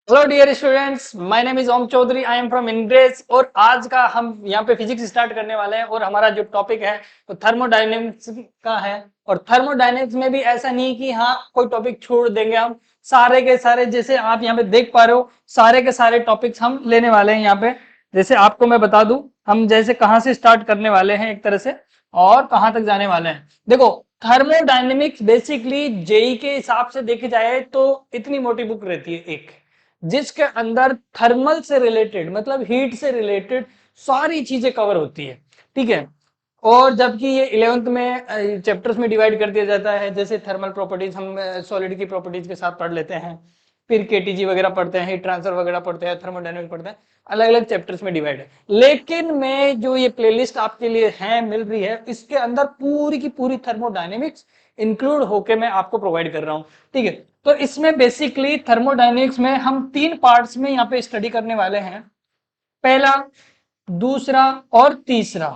Hello dear students, my name is Om Chaudhary. I am from इंग्रेस और आज का हम यहाँ पे फिजिक्स स्टार्ट करने वाले हैं और हमारा जो टॉपिक है वो थर्मोडायनेमिक्स का है। और थर्मोडायनेमिक्स में भी ऐसा नहीं कि हाँ कोई टॉपिक छोड़ देंगे, हम सारे के सारे जैसे आप यहाँ पे देख पा रहे हो सारे के सारे टॉपिक्स हम लेने वाले हैं यहाँ पे। जैसे आपको मैं बता दूं हम जैसे कहाँ से स्टार्ट करने वाले हैं एक तरह से और कहाँ तक जाने वाले हैं। देखो, थर्मोडायनेमिक्स बेसिकली जेई के हिसाब से देखी जाए तो इतनी मोटी बुक रहती है एक, जिसके अंदर थर्मल से रिलेटेड मतलब हीट से रिलेटेड सारी चीजें कवर होती है। ठीक है। और जबकि ये 11th में चैप्टर्स में डिवाइड कर दिया जाता है, जैसे थर्मल प्रॉपर्टीज हम सॉलिड की प्रॉपर्टीज के साथ पढ़ लेते हैं, फिर केटीजी वगैरह पढ़ते हैं, हीट ट्रांसफर वगैरह पढ़ते हैं, थर्मोडायनेमिक्स पढ़ते हैं, अलग अलग चैप्टर्स में डिवाइड है। लेकिन मैं जो ये प्लेलिस्ट आपके लिए है मिल रही है इसके अंदर पूरी की पूरी थर्मोडायनेमिक्स इंक्लूड होके मैं आपको प्रोवाइड कर रहा हूँ। ठीक है। तो इसमें बेसिकली थर्मोडायनेमिक्स में हम 3 पार्ट्स में यहाँ पे स्टडी करने वाले हैं, पहला, दूसरा और तीसरा।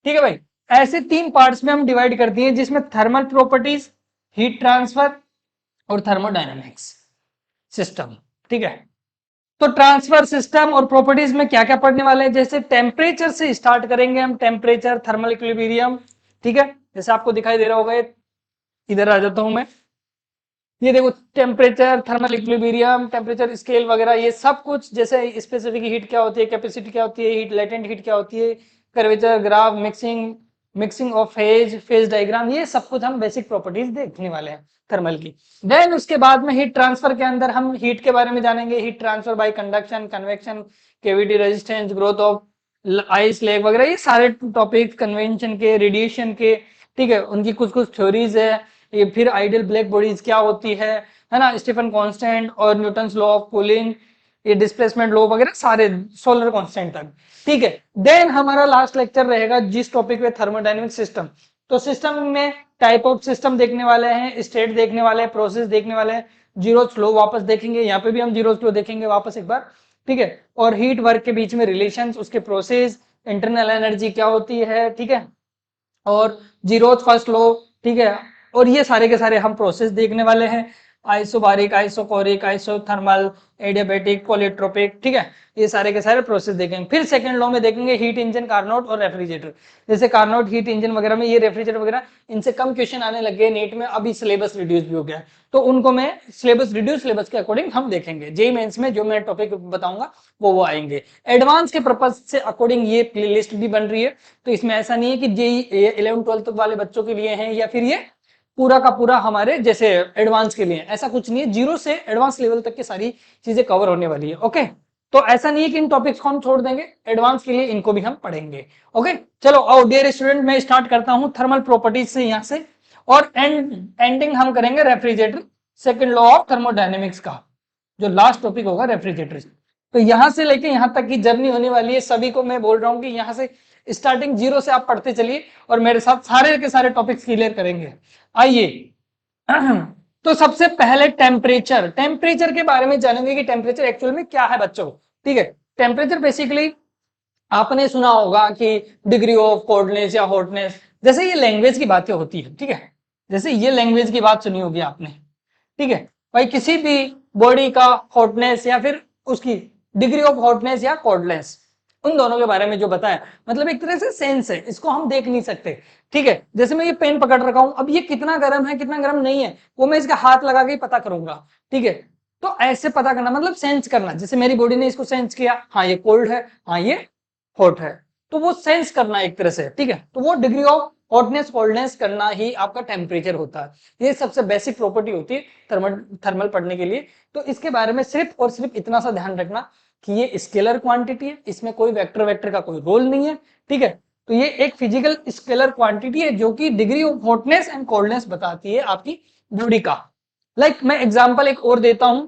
ठीक है भाई, ऐसे 3 पार्ट्स में हम डिवाइड कर दिए जिसमें थर्मल प्रॉपर्टीज, हीट ट्रांसफर और थर्मोडायनेमिक्स सिस्टम। ठीक है। तो ट्रांसफर सिस्टम और प्रॉपर्टीज में क्या क्या पढ़ने वाले हैं, जैसे टेम्परेचर से स्टार्ट करेंगे हम, टेम्परेचर, थर्मल इक्विलिब्रियम। ठीक है। जैसे आपको दिखाई दे रहा होगा, इधर आ जाता हूं मैं, ये देखो temperature, thermal equilibrium, temperature scale वगैरह, ये सब कुछ, जैसे स्पेसिफिक हीट क्या होती है, कैपेसिटी क्या होती है, हीट लेटेंट हीट क्या होती है, curvature graph, mixing mixing of phase diagram, ये सब कुछ हम बेसिक प्रॉपर्टीज देखने वाले हैं थर्मल की। देन उसके बाद में हीट ट्रांसफर के अंदर हम हीट के बारे में जानेंगे, heat transfer by conduction, convection, cavity resistance, growth of ice lake वगैरह, ये सारे टॉपिक कन्वेंशन के, रेडिएशन के। ठीक है। उनकी कुछ कुछ थ्योरीज है, ये फिर आइडियल ब्लैक बॉडीज क्या होती है ना, स्टीफन कांस्टेंट और न्यूटन्स लॉ ऑफ कूलिंग, ये डिस्प्लेसमेंट लॉ वगैरह सारे, सोलर कांस्टेंट तक। ठीक है। देन हमारा लास्ट लेक्चर रहेगा जिस टॉपिक पे थर्मोडायनेमिक सिस्टम। तो सिस्टम में टाइप ऑफ सिस्टम देखने वाले हैं, स्टेट देखने वाले हैं, प्रोसेस देखने वाले हैं, जीरो फ्लो वापस देखेंगे, यहाँ पे भी हम जीरो फ्लो देखेंगे वापस एक बार। ठीक है। और हीट वर्क के बीच में रिलेशन, उसके प्रोसेस, इंटरनल एनर्जी क्या होती है। ठीक है। और जीरो फर्स्ट लॉ। ठीक है। और ये सारे के सारे हम प्रोसेस देखने वाले हैं, isobaric, isochoric, isothermal, adiabatic, polytropic. ठीक है। ये सारे के सारे प्रोसेस देखेंगे। फिर सेकंड लॉ में देखेंगे हीट इंजन, कार्नोट और रेफ्रिजरेटर। जैसे कार्नोट, हीट इंजन वगैरह में, ये रेफ्रिजरेटर वगैरह इनसे कम क्वेश्चन आने लगे नीट में, अभी सिलेबस रिड्यूस भी हो गया, तो उनको मैं सिलेबस रिड्यूस सिलेबस के अकॉर्डिंग हम देखेंगे। जेई मेंस में जो मैं टॉपिक बताऊंगा वो आएंगे। एडवांस के पर्पज से अकॉर्डिंग ये प्लेलिस्ट भी बन रही है, तो इसमें ऐसा नहीं है कि जेई 11 12 वाले बच्चों के लिए है या फिर ये पूरा का पूरा हमारे जैसे एडवांस के लिए, ऐसा कुछ नहीं है। जीरो से एडवांस लेवल तक की सारी चीजें कवर होने वाली है। ओके। तो ऐसा नहीं है कि इन टॉपिक्स को हम छोड़ देंगे, एडवांस के लिए इनको भी हम पढ़ेंगे। ओके। चलो आओ डियर स्टूडेंट, मैं स्टार्ट करता हूं थर्मल प्रॉपर्टीज से यहां से, और एंडिंग हम करेंगे refrigerator, second law of thermodynamics का, जो लास्ट टॉपिक होगा रेफ्रिजरेटर। तो यहां से लेके यहां तक की जर्नी होने वाली है, सभी को मैं बोल रहा हूं कि यहां से स्टार्टिंग जीरो से आप पढ़ते चलिए और मेरे साथ सारे के सारे टॉपिक्स क्लियर करेंगे। आइए, तो सबसे पहले टेम्परेचर, टेम्परेचर के बारे में जानेंगे कि टेम्परेचर एक्चुअल में क्या है बच्चों। ठीक है। टेम्परेचर बेसिकली आपने सुना होगा कि डिग्री ऑफ कोल्डनेस या हॉटनेस, जैसे ये लैंग्वेज की बातें होती है। ठीक है। जैसे ये लैंग्वेज की बात सुनी होगी आपने। ठीक है। भाई किसी भी बॉडी का हॉटनेस या फिर उसकी डिग्री ऑफ हॉटनेस या कोल्डनेस, उन दोनों के बारे में जो बताया, मतलब एक तरह से सेंस है, इसको हम देख नहीं सकते। ठीक है। जैसे मैं ये पेन पकड़ रखा हूं, अब ये कितना गर्म है कितना गर्म नहीं है वो मैं इसका हाथ लगा के ही पता करूंगा। ठीक है। तो ऐसे पता करना मतलब सेंस करना, जैसे मेरी बॉडी ने इसको सेंस किया, हाँ ये कोल्ड है, हाँ ये हॉट है, तो वो सेंस करना एक तरह से। ठीक है। तो वो डिग्री ऑफ हॉटनेस कोल्डनेस करना ही आपका टेम्परेचर होता है। ये सबसे बेसिक प्रॉपर्टी होती है थर्मल थर्मल पढ़ने के लिए। तो इसके बारे में सिर्फ और सिर्फ इतना सा ध्यान रखना कि ये स्केलर क्वांटिटी है, इसमें कोई वेक्टर वेक्टर का कोई रोल नहीं है। ठीक है। तो ये एक फिजिकल स्केलर क्वांटिटी है जो कि degree of hotness and coldness बताती है आपकी बॉडी का। मैं एग्जांपल एक और देता हूं।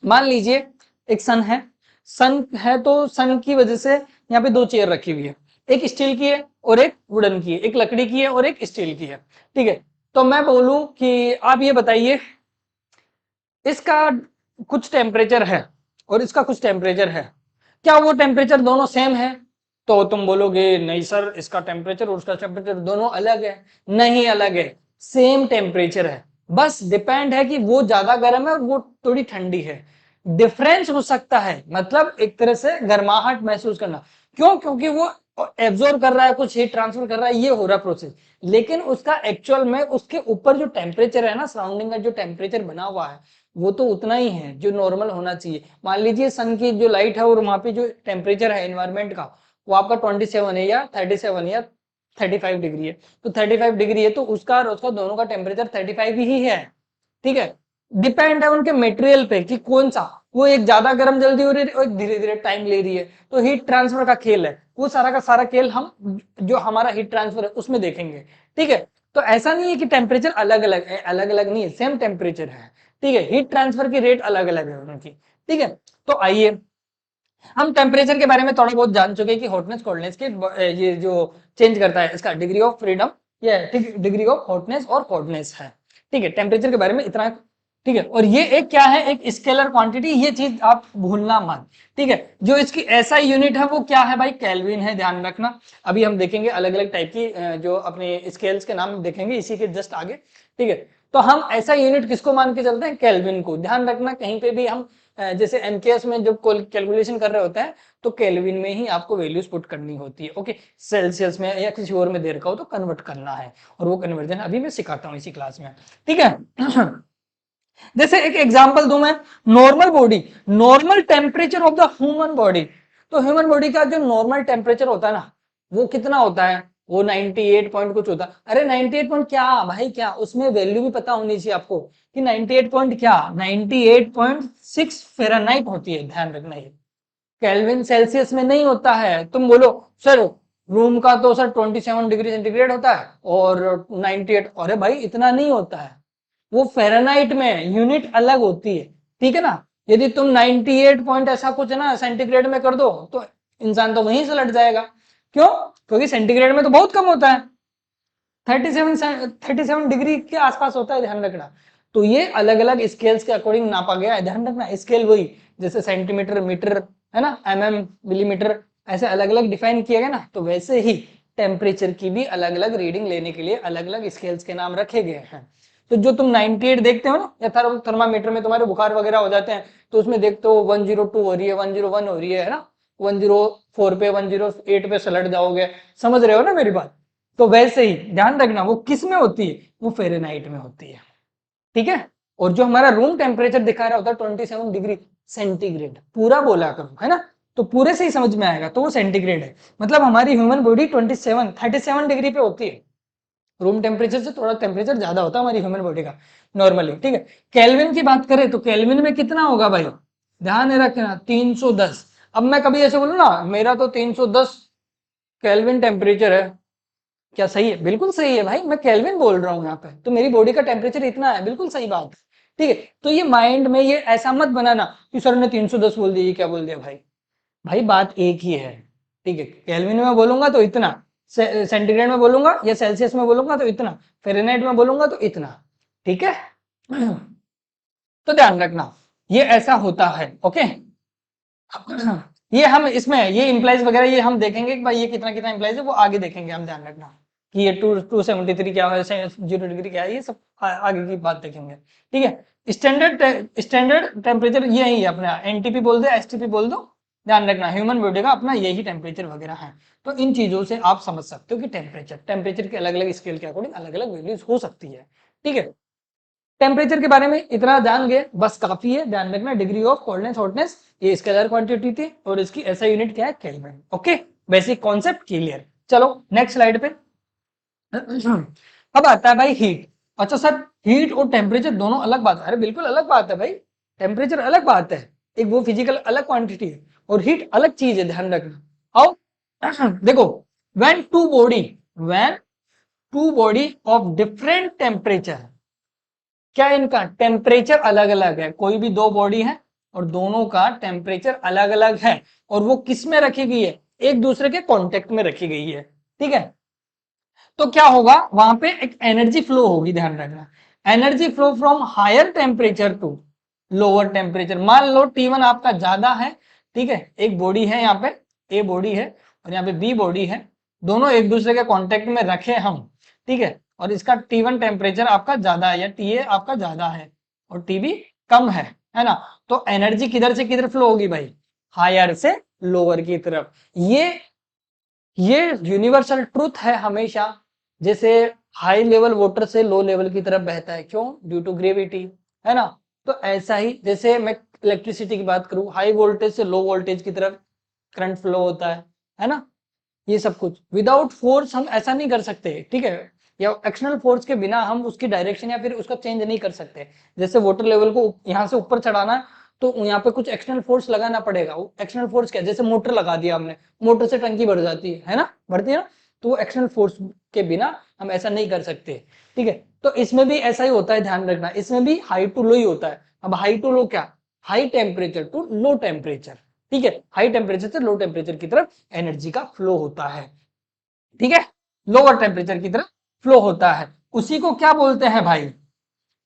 मान लीजिए एक सन है, सन है तो सन की वजह से यहाँ पे 2 चेयर रखी हुई है, एक स्टील की है और एक वुडन की है, एक लकड़ी की है और एक स्टील की है। ठीक है। तो मैं बोलूं कि आप ये बताइए इसका कुछ टेम्परेचर है और इसका कुछ टेम्परेचर है, क्या वो टेम्परेचर दोनों सेम है? तो तुम बोलोगे नहीं सर, इसका टेम्परेचर और उसका टेम्परेचर दोनों अलग है। नहीं अलग है, सेम टेम्परेचर है, बस डिपेंड है कि वो ज्यादा गर्म है और वो थोड़ी ठंडी है। डिफरेंस हो सकता है, मतलब एक तरह से गर्माहट महसूस करना। क्यों? क्योंकि वो एब्जॉर्ब कर रहा है, कुछ हीट ट्रांसफर कर रहा है, ये हो रहा प्रोसेस, लेकिन उसका एक्चुअल में उसके ऊपर जो टेम्परेचर है ना, सराउंडिंग का जो टेम्परेचर बना हुआ है वो तो उतना ही है जो नॉर्मल होना चाहिए। मान लीजिए सन की जो लाइट है और वहां पे जो टेम्परेचर है एनवायरमेंट का वो आपका 27 है या 37 या 35 डिग्री है, तो 35 डिग्री है तो उसका और उसका दोनों का टेम्परेचर 35 ही है। ठीक है, डिपेंड है उनके मटेरियल पे कि कौन सा, वो एक ज्यादा गर्म जल्दी हो रही है और धीरे धीरे टाइम ले रही है, तो हीट ट्रांसफर का खेल है, वो सारा का सारा खेल हम जो हमारा हीट ट्रांसफर है उसमें देखेंगे। ठीक है, तो ऐसा नहीं है कि टेम्परेचर अलग अलग है, अलग अलग नहीं है, सेम टेम्परेचर है। ठीक है, हीट ट्रांसफर की रेट अलग अलग है उनकी। ठीक है, तो आइए हम टेम्परेचर के बारे में थोड़ा बहुत जान चुके कि हॉटनेस कोल्डनेस के ये जो चेंज करता है इसका डिग्री ऑफ फ्रीडम, ये डिग्री ऑफ हॉटनेस और कोल्डनेस है। ठीक है, टेम्परेचर के बारे में इतना। ठीक है, और ये एक क्या है, एक स्केलर क्वांटिटी, ये चीज आप भूलना मत। ठीक है, जो इसकी एसआई यूनिट है वो क्या है भाई, केल्विन है, ध्यान रखना। अभी हम देखेंगे अलग अलग टाइप की जो अपने स्केल्स के नाम देखेंगे इसी के जस्ट आगे। ठीक है, तो हम ऐसा यूनिट किसको मान के चलते हैं, केल्विन को। ध्यान रखना कहीं पे भी हम जैसे एमकेएस में जब कैलकुलेशन कर रहे होते हैं तो केल्विन में ही आपको वैल्यूज पुट करनी होती है। ओके, सेल्सियस में या किसी और में दे रखा हो तो कन्वर्ट करना है, और वो कन्वर्जन अभी मैं सिखाता हूँ इसी क्लास में। ठीक है जैसे एक एग्जांपल दूं मैं, normal body, normal temperature of the human body, तो ह्यूमन बॉडी का जो नॉर्मल टेम्परेचर होता है ना वो कितना होता है, वो 98 पॉइंट कुछ होता है। अरे 98 पॉइंट क्या भाई, क्या उसमें वैल्यू भी पता होनी चाहिए आपको कि 98 पॉइंट क्या, 98.6 फ़ारेनहाइट होती है, ध्यान रखना। ये केल्विन सेल्सियस में नहीं होता है। तुम बोलो सर रूम का तो सर 27 डिग्री सेंटीग्रेड होता है और 98, अरे भाई इतना नहीं होता है, वो फ़ारेनहाइट में यूनिट अलग होती है। ठीक है ना, यदि तुम 98 पॉइंट ऐसा कुछ ना सेंटीग्रेड में कर दो तो इंसान तो वहीं से लट जाएगा। क्यों? क्योंकि सेंटीग्रेड में तो बहुत कम होता है, 37 डिग्री के आसपास होता है, ध्यान रखना। तो ये अलग अलग स्केल्स के अकॉर्डिंग नापा गया है, ध्यान रखना। स्केल वही जैसे सेंटीमीटर, मीटर है ना, एमएम, मिलीमीटर, ऐसे अलग अलग डिफाइन किया गया ना, तो वैसे ही टेम्परेचर की भी अलग अलग रीडिंग लेने के लिए अलग अलग स्केल्स के नाम रखे गए हैं। तो जो तुम 98 देखते हो ना, या थर्मामीटर में तुम्हारे बुखार वगैरह हो जाते हैं तो उसमें देखते हो 102 हो रही है, 101 हो रही है ना, 104 पे 108 पे सलट जाओगे, समझ रहे हो ना मेरी बात। तो वैसे ही ध्यान रखना वो किस में होती है, वो फ़ारेनहाइट में होती है। ठीक है, और जो हमारा रूम टेम्परेचर दिखा रहा होता है 27 डिग्री सेंटीग्रेड, पूरा बोला करो है ना, तो पूरे से ही समझ में आएगा, तो वो सेंटीग्रेड है। मतलब हमारी ह्यूमन बॉडी 37 डिग्री पे होती है, रूम टेम्परेचर से थोड़ा टेम्परेचर ज्यादा होता है हमारी ह्यूमन बॉडी का नॉर्मली। ठीक है, केल्विन की बात करें तो केल्विन में कितना होगा भाई, ध्यान रखना 310। अब मैं कभी ऐसे बोलूं ना मेरा तो 310 केल्विन टेम्परेचर है, क्या सही है? बिल्कुल सही है भाई, मैं केल्विन बोल रहा हूँ यहाँ पे, तो मेरी बॉडी का टेम्परेचर इतना है, बिल्कुल सही बात है। ठीक है, तो ये माइंड में ये ऐसा मत बनाना कि सर ने 310 बोल दिया, ये क्या बोल दिया भाई। भाई बात एक ही है। ठीक है, केल्विन में बोलूंगा तो इतना, सेंटीग्रेड में बोलूंगा या सेल्सियस में बोलूंगा तो इतना, फ़ारेनहाइट में बोलूंगा तो इतना। ठीक है तो ध्यान रखना ये ऐसा होता है। ओके ये हम इसमें ये इंप्लाइज वगैरह ये हम देखेंगे कि भाई ये कितना कितना इंप्लाइज है, वो आगे देखेंगे हम, ध्यान रखना कि ये 273 क्या है, 0 डिग्री क्या है, ये सब आगे की बात देखेंगे। ठीक है, स्टैंडर्ड टेम्परेचर यही है अपना, एनटीपी बोल दो, एसटीपी बोल दो, ध्यान रखना ह्यूमन बॉडी का अपना यही टेम्परेचर वगैरह है। तो इन चीजों से आप समझ सकते हो कि टेम्परेचर के अलग अलग स्केल के अकॉर्डिंग अलग अलग वैल्यूज हो सकती है। ठीक है, टेम्परेचर के बारे में इतना जान गए बस काफी है, ध्यान रखना डिग्री ऑफ कोल्डनेस हॉटनेस ये स्केलर क्वांटिटी थी और इसकी ऐसा यूनिट क्या है, kelvin. Okay, basic concept clear. चलो नेक्स्ट स्लाइड पे अब आता है भाई हीट। अच्छा सर हीट और टेम्परेचर दोनों अलग बात है, अरे बिल्कुल अलग बात है भाई, टेम्परेचर अलग बात है, एक वो फिजिकल अलग क्वांटिटी है और हीट अलग चीज है, ध्यान रखना। आओ देखो, when two body of different temperature, क्या इनका टेम्परेचर अलग अलग है, कोई भी दो बॉडी है और दोनों का टेम्परेचर अलग अलग है और वो किस में रखी गई है, एक दूसरे के कांटेक्ट में रखी गई है। ठीक है, तो क्या होगा वहां पे एक एनर्जी फ्लो होगी, ध्यान रखना, energy flow from higher temperature to lower temperature. मान लो T1 आपका ज्यादा है, ठीक है, एक बॉडी है यहाँ पे, ए बॉडी है और यहाँ पे बी बॉडी है, दोनों एक दूसरे के कांटेक्ट में रखे हम, ठीक है, और इसका T1 टेम्परेचर आपका ज्यादा है या TA आपका ज्यादा है और TB कम है, है ना। तो एनर्जी किधर से किधर फ्लो होगी भाई, हायर से लोअर की तरफ। ये यूनिवर्सल ट्रूथ है हमेशा। जैसे हाई लेवल वाटर से लो लेवल की तरफ बहता है, क्यों, ड्यू टू ग्रेविटी, है ना। तो ऐसा ही जैसे मैं इलेक्ट्रिसिटी की बात करूं, हाई वोल्टेज से लो वोल्टेज की तरफ करंट फ्लो होता है ना। ये सब कुछ विदाउट फोर्स हम ऐसा नहीं कर सकते, ठीक है, या एक्सटर्नल फोर्स के बिना हम उसकी डायरेक्शन या फिर उसका चेंज नहीं कर सकते। जैसे वाटर लेवल को यहाँ से ऊपर चढ़ाना है तो यहाँ पे कुछ एक्सटर्नल फोर्स लगाना पड़ेगा। एक्सटर्नल फोर्स क्या, जैसे मोटर लगा दिया हमने, मोटर से टंकी बढ़ जाती है ना, बढ़ती है ना। तो वो एक्सटर्नल फोर्स के बिना हम ऐसा नहीं कर सकते, ठीक है। तो इसमें भी ऐसा ही होता है, ध्यान रखना, इसमें भी हाई टू लो ही होता है। अब हाई टू लो क्या, high temperature to low temperature, ठीक है, हाई टेम्परेचर से लो टेम्परेचर की तरफ एनर्जी का फ्लो होता है, ठीक है, लोअर टेम्परेचर की तरफ फ्लो होता है। उसी को क्या बोलते हैं भाई,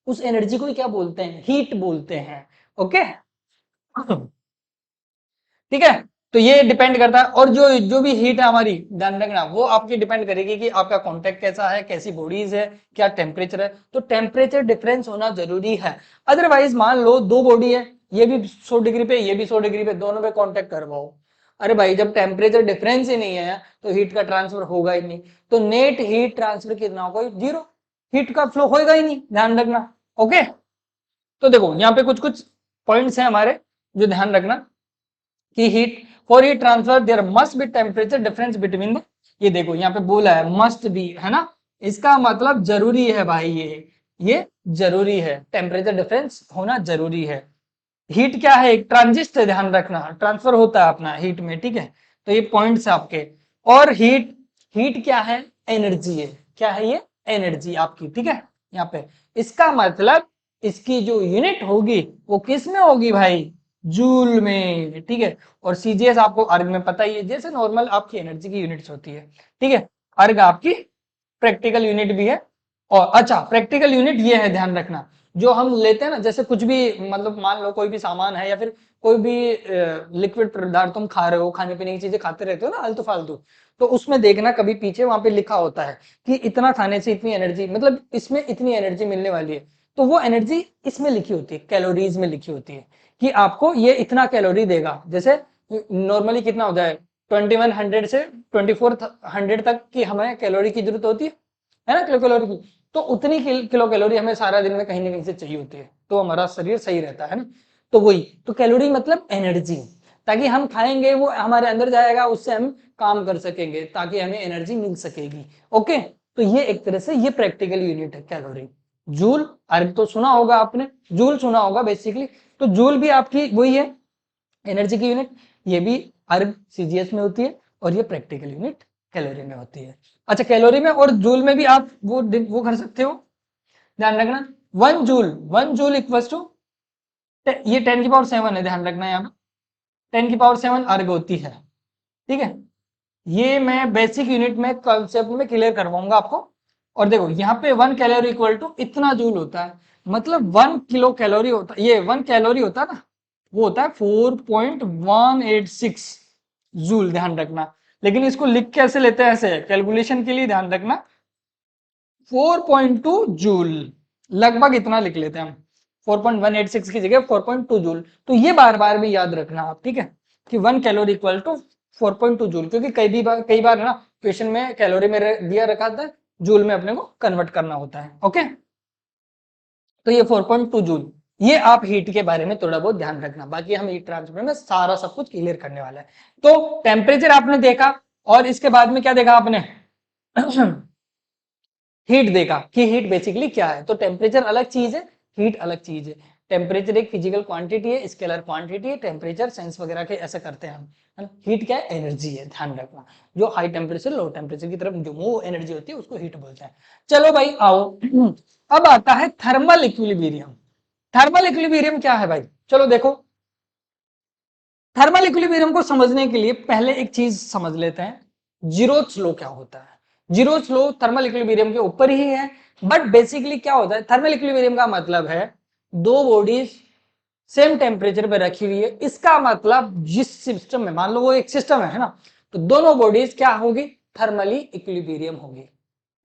उस एनर्जी को क्या बोलते हैं, हीट बोलते हैं, ओके। ठीक है, तो ये डिपेंड करता है। और जो जो भी हीट है हमारी, ध्यान रखना, वो आपकी डिपेंड करेगी कि आपका कॉन्टेक्ट कैसा है, कैसी बॉडीज है, क्या टेम्परेचर है। तो टेम्परेचर डिफरेंस होना जरूरी है। अदरवाइज मान लो दो बॉडी है, ये भी 100 डिग्री पे, ये भी 100 डिग्री पे, दोनों पे कॉन्टेक्ट करवाओ, अरे भाई जब टेम्परेचर डिफरेंस ही नहीं है तो हीट का ट्रांसफर होगा ही नहीं। तो नेट हीट ट्रांसफर कितना होगा, जीरो, हीट का फ्लो होगा ही नहीं, ध्यान रखना, ओके। तो देखो यहाँ पे कुछ कुछ पॉइंट्स हैं हमारे जो ध्यान रखना कि heat, for heat transfer there must be temperature difference between the, ये देखो यहाँ पे बोला है मस्ट बी, है ना, इसका मतलब जरूरी है भाई, ये जरूरी है, टेम्परेचर डिफरेंस होना जरूरी है। हीट क्या है, एक ट्रांजिस्ट है, ध्यान रखना, ट्रांसफर होता है अपना हीट में, ठीक है। तो ये पॉइंट्स है आपके। और हीट, हीट क्या है, एनर्जी है, क्या है ये, एनर्जी आपकी, ठीक है। यहाँ पे इसका मतलब इसकी जो यूनिट होगी वो किस में होगी भाई, जूल में, ठीक है। और सीजीएस आपको अर्ग में पता ही है, जैसे नॉर्मल आपकी एनर्जी की यूनिट्स होती है, ठीक है। अर्ग आपकी प्रैक्टिकल यूनिट भी है। और अच्छा, प्रैक्टिकल यूनिट ये है, ध्यान रखना, जो हम लेते हैं ना, जैसे कुछ भी, मतलब मान लो कोई भी सामान है या फिर कोई भी लिक्विड पदार्थ तुम खा रहे हो, खाने पीने की चीजें खाते रहते हो ना आलतू फालतू, तो उसमें देखना कभी पीछे वहां पे लिखा होता है कि इतना खाने से इतनी एनर्जी, मतलब इसमें इतनी एनर्जी मिलने वाली है। तो वो एनर्जी इसमें लिखी होती है, कैलोरीज में लिखी होती है कि आपको ये इतना कैलोरी देगा। जैसे नॉर्मली कितना होता है, 2100 से 2400 तक की हमें कैलोरी की जरूरत होती है ना, किलो कैलोरी की। तो उतनी किलो कैलोरी हमें सारा दिन में कहीं ना कहीं से चाहिए होती है, तो हमारा शरीर सही रहता है ना। तो वही, तो कैलोरी मतलब एनर्जी, ताकि हम खाएंगे वो हमारे अंदर जाएगा, उससे हम काम कर सकेंगे, ताकि हमें एनर्जी मिल सकेगी, ओके। तो ये एक तरह से ये प्रैक्टिकल यूनिट है कैलोरी। जूल, अर्ग तो सुना होगा आपने, जूल सुना होगा बेसिकली। तो जूल भी आपकी वही है, एनर्जी की यूनिट, ये भी अर्ग सीजीएस में होती है, और ये प्रैक्टिकल यूनिट कैलोरी में होती है। अच्छा, कैलोरी में और जूल में भी आप वो कर सकते हो, ध्यान रखना। 1 जूल, 1 जूल इक्वल्स टू, ये 10 की पावर 7 है, ध्यान रखना, यहाँ पे 10 की पावर 7 अर्ग होती है, ठीक है। ये मैं बेसिक यूनिट में कॉन्सेप्ट में क्लियर करवाऊंगा आपको। और देखो यहाँ पे 1 कैलोरी इक्वल टू इतना जूल होता है, मतलब 1 किलो कैलोरी होता है, ये 1 कैलोरी होता है ना, वो होता है 4.186 जूल, ध्यान रखना। लेकिन इसको लिख कैसे लेते हैं, ऐसे कैलकुलेशन के लिए ध्यान रखना, 4.2 जूल, लगभग इतना लिख लेते हैं हम, 4.186 की जगह 4.2 जूल। तो ये बार बार भी याद रखना आप, ठीक है, कि 1 कैलोरी इक्वल टू 4.2 जूल, क्योंकि कई बार है ना क्वेश्चन में कैलोरी में दिया रखा था, जूल में अपने को कन्वर्ट करना होता है, ओके। तो ये 4.2 जूल, ये आप हीट के बारे में थोड़ा बहुत ध्यान रखना, बाकी हम हीट ट्रांसफर में सारा सब कुछ क्लियर करने वाला है। तो टेम्परेचर आपने देखा, और इसके बाद में क्या देखा आपने, हीट देखा कि हीट बेसिकली क्या है। तो टेम्परेचर अलग चीज है, हीट अलग चीज है। टेम्परेचर एक फिजिकल क्वांटिटी है, स्केलर क्वांटिटी है, टेम्परेचर सेंस वगैरह के ऐसे करते हैं हम, है ना। हीट क्या है, एनर्जी है, ध्यान रखना। जो हाई टेम्परेचर लो टेम्परेचर की तरफ जो मूव एनर्जी होती है उसको हीट बोलते हैं। चलो भाई आओ, अब आता है थर्मल इक्विलिब्रियम। थर्मल इक्विलिब्रियम क्या है भाई, चलो देखो। थर्मल इक्विलिब्रियम को समझने के लिए पहले एक चीज समझ लेते हैं, जीरोथ लो क्या होता है। जीरोथ लो थर्मल इक्विलिब्रियम के ऊपर ही है, बट बेसिकली क्या होता है, थर्मल इक्विलिब्रियम का मतलब है दो बॉडीज सेम टेम्परेचर पे रखी हुई है। इसका मतलब जिस सिस्टम में, मान लो वो एक सिस्टम है ना, तो दोनों बॉडीज क्या होगी, थर्मली इक्विलिब्रियम होगी,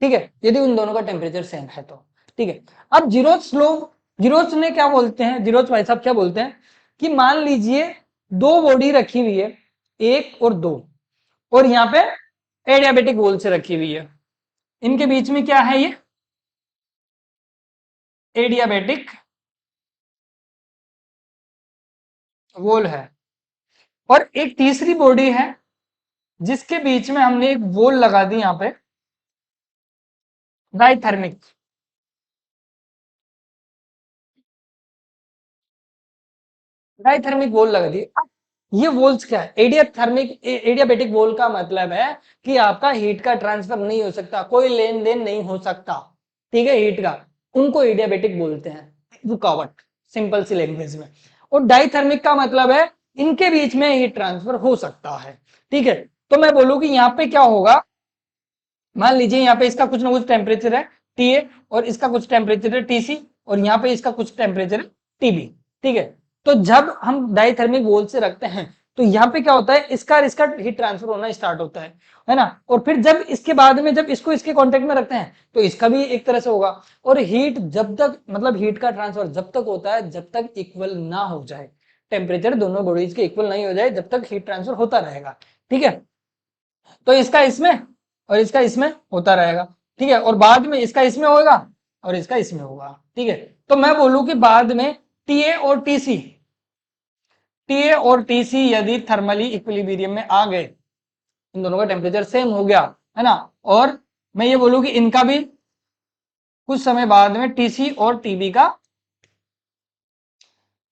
ठीक है, यदि उन दोनों का टेम्परेचर सेम है तो, ठीक है। अब जीरोथ लो जीरोथ ने क्या बोलते हैं, जीरोथ भाई साहब क्या बोलते हैं कि मान लीजिए दो बॉडी रखी हुई है, 1 और 2, और यहाँ पे एडियाबेटिक वॉल से रखी हुई है, इनके बीच में क्या है, ये एडियाबेटिक वॉल है, और एक तीसरी बॉडी है जिसके बीच में हमने एक वॉल लगा दी यहाँ पे, डाइथर्मिक। डाइथर्मिक वॉल लगा दी। ये वोल्स क्या है, एडियाबेटिक वोल का मतलब है कि आपका हीट का ट्रांसफर नहीं हो सकता, कोई लेन देन नहीं हो सकता, ठीक है, हीट का, उनको एडियाबेटिक बोलते हैं, रुकावट, सिंपल सी लैंग्वेज में। और डाइथर्मिक का मतलब है इनके बीच में हीट ट्रांसफर हो सकता है, ठीक है। तो मैं बोलूं कि यहाँ पे क्या होगा, मान लीजिए यहाँ पे इसका कुछ ना कुछ टेम्परेचर है टीए, और इसका कुछ टेम्परेचर है टीसी, और यहाँ पे इसका कुछ टेम्परेचर है टीबी, ठीक है। तो जब हम डाइथर्मिक वॉल से रखते हैं तो यहाँ पे क्या होता है, इसका इसका हीट ट्रांसफर होना स्टार्ट होता है ना, और फिर जब इसके बाद में जब इसको इसके कांटेक्ट में रखते हैं तो इसका भी एक तरह से होगा। और हीट जब तक, मतलब हीट का ट्रांसफर जब तक होता है जब तक इक्वल ना हो जाए, टेम्परेचर दोनों बॉडीज के इक्वल नहीं हो जाए, जब तक हीट ट्रांसफर होता रहेगा, ठीक है। तो इसका इसमें और इसका इसमें होता रहेगा, ठीक है, और बाद में इसका इसमें होगा और इसका इसमें होगा, ठीक है। तो मैं बोलूं कि बाद में टीए और टीसी, टीए और टीसी यदि थर्मली इक्विलिब्रियम में आ गए, इन दोनों का टेम्परेचर सेम हो गया, है ना, और मैं ये बोलूं कि इनका भी कुछ समय बाद में टीसी और टीबी का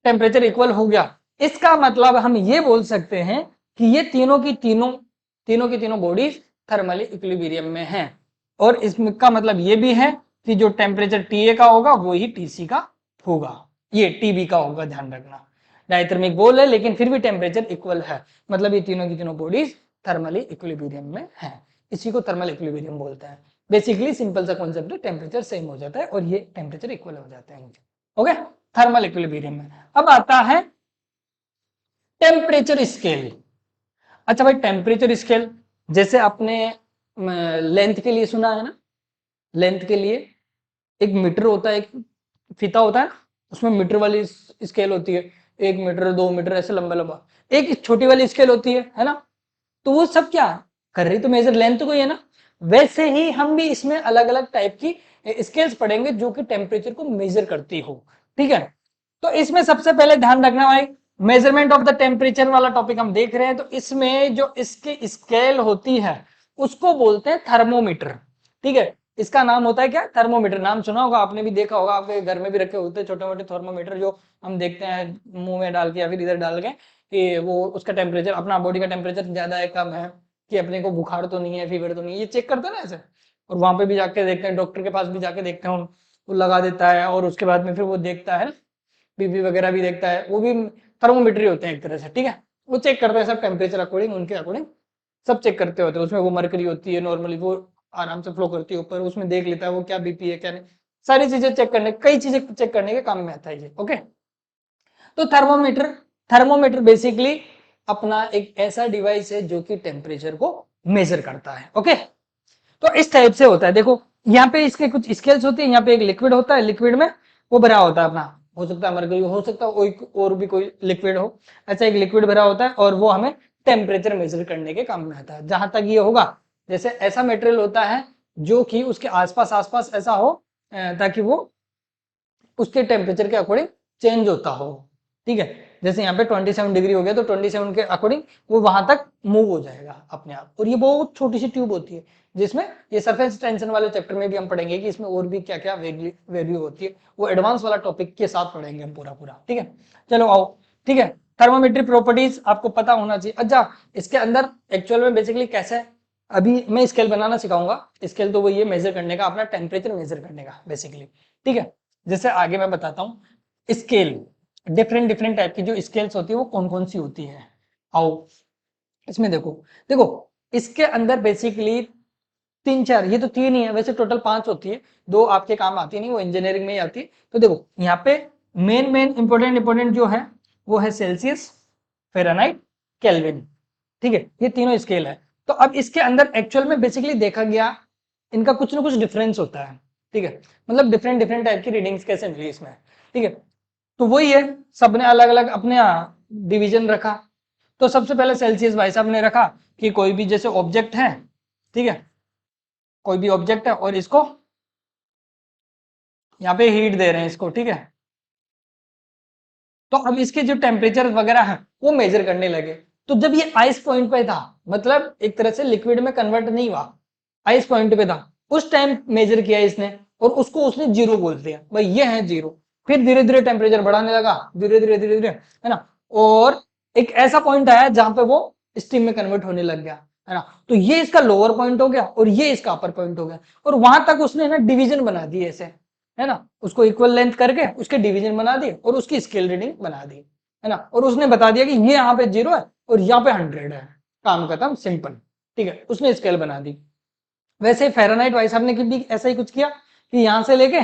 टेम्परेचर इक्वल हो गया, इसका मतलब हम ये बोल सकते हैं कि ये तीनों की तीनों बॉडीज थर्मली इक्विलिब्रियम में हैं। और इसका मतलब ये भी है कि जो टेम्परेचर टीए का होगा वो ही टीसी का होगा, ये टीबी का होगा, ध्यान रखना। डायथर्मिक बोल है लेकिन फिर भी टेम्परेचर इक्वल है, मतलब ये तीनों की तीनों बॉडीज थर्मली इक्विलिब्रियम में है, इसी को थर्मल इक्विलिब्रियम बोलते हैं। बेसिकली सिंपल सा कॉन्सेप्ट है, टेम्परेचर सेम हो जाता है और ये टेम्परेचर इक्वल हो जाते हैं, ओके, थर्मल इक्विलिब्रियम में। अब आता है टेम्परेचर स्केल। अच्छा भाई, टेम्परेचर स्केल जैसे आपने लेंथ के लिए सुना है ना, लेंथ के लिए एक मीटर होता है, एक फीता होता है, उसमें मीटर वाली स्केल होती है, 1 मीटर 2 मीटर ऐसे लंबा लंबा, एक छोटी वाली स्केल होती है ना। तो वो सब क्या कर रही, तो मेजर लेंथ को ही है ना। वैसे ही हम भी इसमें अलग अलग टाइप की स्केल्स पढ़ेंगे जो कि टेम्परेचर को मेजर करती हो, ठीक है। तो इसमें सबसे पहले ध्यान रखना भाई, मेजरमेंट ऑफ द टेम्परेचर वाला टॉपिक हम देख रहे हैं, तो इसमें जो इसकी स्केल होती है उसको बोलते हैं थर्मोमीटर, ठीक है। इसका नाम होता है क्या, थर्मोमीटर। नाम सुना होगा आपने, भी देखा होगा, आपके घर में भी रखे होते हैं छोटे मोटे थर्मोमीटर जो हम देखते हैं मुंह में डाल के या फिर इधर डाल के, कि वो उसका टेम्परेचर, अपना बॉडी का टेम्परेचर ज्यादा है कम है, कि अपने को बुखार तो नहीं है, फीवर तो नहीं है, ये चेक करते हैं ना ऐसे। और वहां पे भी जाके देखते हैं, डॉक्टर के पास भी जाके देखते हैं, वो लगा देता है और उसके बाद में फिर वो देखता है, बीपी वगैरह भी देखता है, वो भी थर्मोमीटर होते हैं एक तरह से, ठीक है। वो चेक करते हैं सब टेम्परेचर अकॉर्डिंग, उनके अकॉर्डिंग सब चेक करते होते हैं। उसमें वो मरकरी होती है नॉर्मली, वो आराम से फ्लो करती है ऊपर, उसमें देख लेता है वो क्या बीपी है क्या नहीं, सारी चीजें चेक करने, कई चीजें चेक करने के काम में आता है ये, ओके। तो थर्मोमीटर, थर्मोमीटर बेसिकली अपना एक ऐसा डिवाइस है जो कि टेम्परेचर को मेजर करता है, ओके। तो इस टाइप से होता है, देखो यहाँ पे इसके कुछ स्केल्स होती है, यहाँ पे एक लिक्विड होता है, लिक्विड में वो भरा होता है अपना, हो सकता है मरकरी, हो सकता है और भी कोई लिक्विड हो, ऐसा एक लिक्विड भरा होता है और वो हमें टेम्परेचर मेजर करने के काम में आता है। जहां तक ये होगा, जैसे ऐसा मटेरियल होता है जो कि उसके आसपास आसपास ऐसा हो ताकि वो उसके टेम्परेचर के अकॉर्डिंग चेंज होता हो, ठीक है। जैसे यहाँ पे 27 डिग्री हो गया तो 27 के अकॉर्डिंग वो वहां तक मूव हो जाएगा अपने आप। और ये बहुत छोटी सी ट्यूब होती है, जिसमें ये सरफेस टेंशन वाले चैप्टर में भी हम पढ़ेंगे कि इसमें और भी क्या क्या वैल्यू होती है, वो एडवांस वाला टॉपिक के साथ पढ़ेंगे हम पूरा पूरा, ठीक है। चलो आओ, ठीक है। थर्मोमेट्रिक प्रॉपर्टीज आपको पता होना चाहिए। अच्छा, इसके अंदर एक्चुअल में बेसिकली कैसे, अभी मैं स्केल बनाना सिखाऊंगा। स्केल तो वही है, मेजर करने का, अपना टेम्परेचर मेजर करने का बेसिकली, ठीक है। जैसे आगे मैं बताता हूँ स्केल, डिफरेंट डिफरेंट टाइप की जो स्केल्स होती है वो कौन कौन सी होती है। आओ इसमें देखो, देखो इसके अंदर बेसिकली 3 4, ये तो 3 ही है, वैसे टोटल 5 होती है, 2 आपके काम आती नहीं, वो इंजीनियरिंग में ही आती है। तो देखो यहाँ पे मेन मेन इंपोर्टेंट जो है वो है सेल्सियस, फ़ारेनहाइट, केल्विन, ठीक है, ये तीनों स्केल है। तो अब इसके अंदर एक्चुअल में बेसिकली देखा गया, इनका कुछ ना कुछ डिफरेंस होता है, ठीक है। मतलब डिफरेंट डिफरेंट टाइप की रीडिंग्स कैसे मिली इसमें। ठीक है, तो वही है, सबने अलग अलग अपने डिवीजन रखा। तो सबसे पहले सेल्सियस भाई साहब ने रखा कि कोई भी जैसे ऑब्जेक्ट है, ठीक है, कोई भी ऑब्जेक्ट है और इसको यहाँ पे हीट दे रहे हैं इसको, ठीक है, तो अब इसके जो टेम्परेचर वगैरह है वो मेजर करने लगे। तो जब ये आइस पॉइंट पे था, मतलब एक तरह से लिक्विड में कन्वर्ट नहीं हुआ, आइस पॉइंट पे था, उस टाइम मेजर किया इसने और उसको उसने जीरो बोल दिया, भाई ये है जीरो। फिर धीरे धीरे टेम्परेचर बढ़ाने लगा, धीरे धीरे धीरे धीरे, है ना, और एक ऐसा पॉइंट आया जहां पे वो स्टीम में कन्वर्ट होने लग गया, है ना। तो ये इसका लोअर पॉइंट हो गया और ये इसका अपर पॉइंट हो गया, और वहां तक उसने ना डिवीजन बना दी ऐसे, है ना, उसको इक्वल लेंथ करके उसके डिवीजन बना दिए और उसकी स्केल रीडिंग बना दी, है ना, और उसने बता दिया कि ये यहाँ पे 0 है और यहाँ पे 100 है, काम खत्म, सिंपल, ठीक है, उसने स्केल बना दी। वैसे फ़ारेनहाइट भाई साहब ने भी ऐसा ही कुछ किया कि यहाँ से लेके,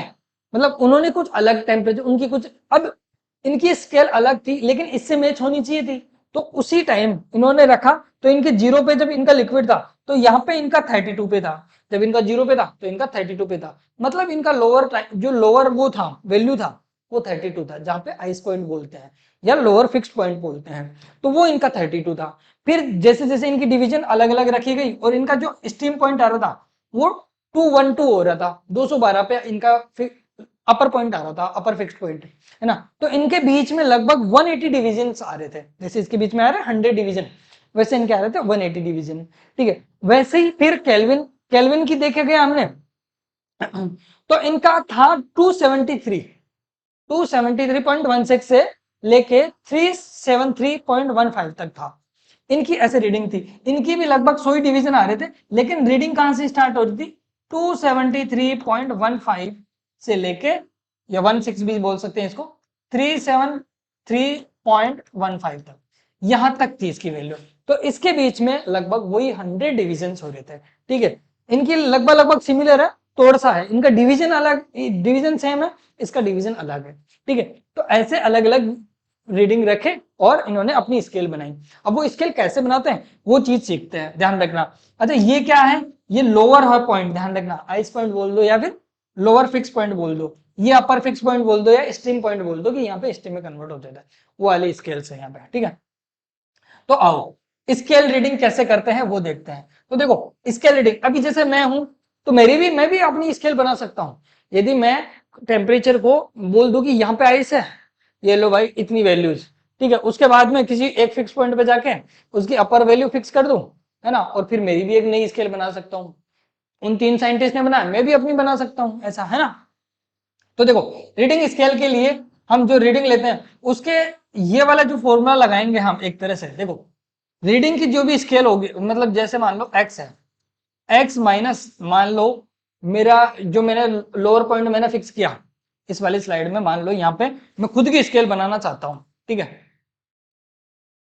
मतलब उन्होंने कुछ अलग टेम्परेचर उनकी कुछ, अब इनकी स्केल अलग थी लेकिन इससे मैच होनी चाहिए थी, तो उसी टाइम इन्होंने रखा। तो इनके 0 पे जब इनका लिक्विड था तो यहाँ पे इनका 32 पे था, जब इनका 0 पे था तो इनका 32 पे था, मतलब इनका लोअर जो लोअर वो था वैल्यू था वो 32 था, जहाँ पे आइस पॉइंट बोलते हैं या लोअर फिक्स पॉइंट बोलते हैं, तो वो इनका 32 था। फिर जैसे जैसे इनकी डिवीजन अलग अलग रखी गई और इनका जो स्टीम पॉइंट आ रहा था वो 212 हो रहा था, 212 पे इनका अपर पॉइंट आ रहा था, अपर फिक्स्ड पॉइंट, है ना। तो इनके बीच में लगभग 180 डिवीजन आ रहे थे, जैसे इसके बीच में आ रहे हैं 100 डिवीजन, वैसे इनके आ रहे थे 180 डिवीजन, ठीक है। वैसे ही फिर केल्विन केल्विन की देखे गए हमने, तो इनका था 273 273.16 से लेके 373.15 तक था, इनकी ऐसे रीडिंग थी। इनकी भी लगभग 100 डिवीजन आ रहे थे, लेकिन रीडिंग कहां से स्टार्ट हो रही थी, 273.15 से लेके, या 16 भी बोल सकते हैं इसको, 373.15 तक, यहां तक थी इसकी वैल्यू। तो इसके बीच में लगभग वही 100 डिविजन हो रहे थे, ठीक है। इनकी लगभग लगभग सिमिलर है, थोड़ा सा है इनका डिवीजन अलग, डिवीजन सेम है, इसका डिवीजन अलग है, ठीक है। तो ऐसे अलग अलग रीडिंग रखे और इन्होंने अपनी स्केल बनाई। अब वो स्केल कैसे बनाते हैं वो चीज सीखते हैं, ध्यान रखना। अच्छा ये क्या है, ये लोअर है पॉइंट, ध्यान रखना, आइस पॉइंट बोल दो या फिर लोअर फिक्स पॉइंट बोल दो, ये अपर फिक्स पॉइंट बोल दो या स्टीम पॉइंट बोल दो कि यहाँ पे स्टीम में कन्वर्ट हो जाता है, वो वाले स्केल से यहाँ पे, ठीक है। तो आओ स्केल रीडिंग कैसे करते हैं वो देखते हैं। तो देखो स्केल रीडिंग, अभी जैसे मैं हूं तो मैं भी अपनी स्केल बना सकता हूं। यदि मैं टेम्परेचर को बोल दूं कि यहाँ पे आइस है, ये लो भाई इतनी वैल्यूज, ठीक है, उसके बाद में किसी एक फिक्स पॉइंट पे जाके उसकी अपर वैल्यू फिक्स कर दूं, है ना, और फिर मेरी भी एक नई स्केल बना सकता हूँ। उन 3 साइंटिस्ट ने बनाया, मैं भी अपनी बना सकता हूँ, ऐसा है ना। तो देखो रीडिंग स्केल के लिए हम जो रीडिंग लेते हैं उसके ये वाला जो फॉर्मूला लगाएंगे हम, एक तरह से देखो रीडिंग की जो भी स्केल होगी, मतलब जैसे मान लो x है, x माइनस, मान लो मेरा जो मैंने लोअर पॉइंट मैंने फिक्स किया इस वाली स्लाइड में, मान लो यहाँ पे मैं खुद की स्केल बनाना चाहता हूँ, ठीक है,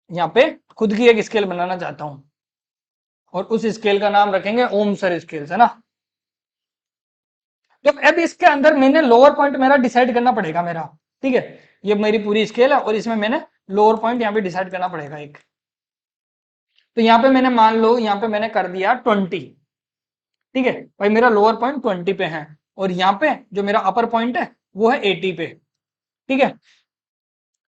यहाँ पे खुद की एक स्केल बनाना चाहता हूँ और उस स्केल का नाम रखेंगे ओम सर स्केल, है ना। तो अब इसके अंदर मैंने लोअर पॉइंट मेरा डिसाइड करना पड़ेगा मेरा, ठीक है, ये मेरी पूरी स्केल है और इसमें मैंने लोअर पॉइंट यहाँ पे डिसाइड करना पड़ेगा एक। तो यहाँ पे मैंने मान लो यहाँ पे मैंने कर दिया 20, ठीक है भाई, मेरा लोअर पॉइंट 20 पे है और यहाँ पे जो मेरा अपर पॉइंट है वो है 80 पे, ठीक है।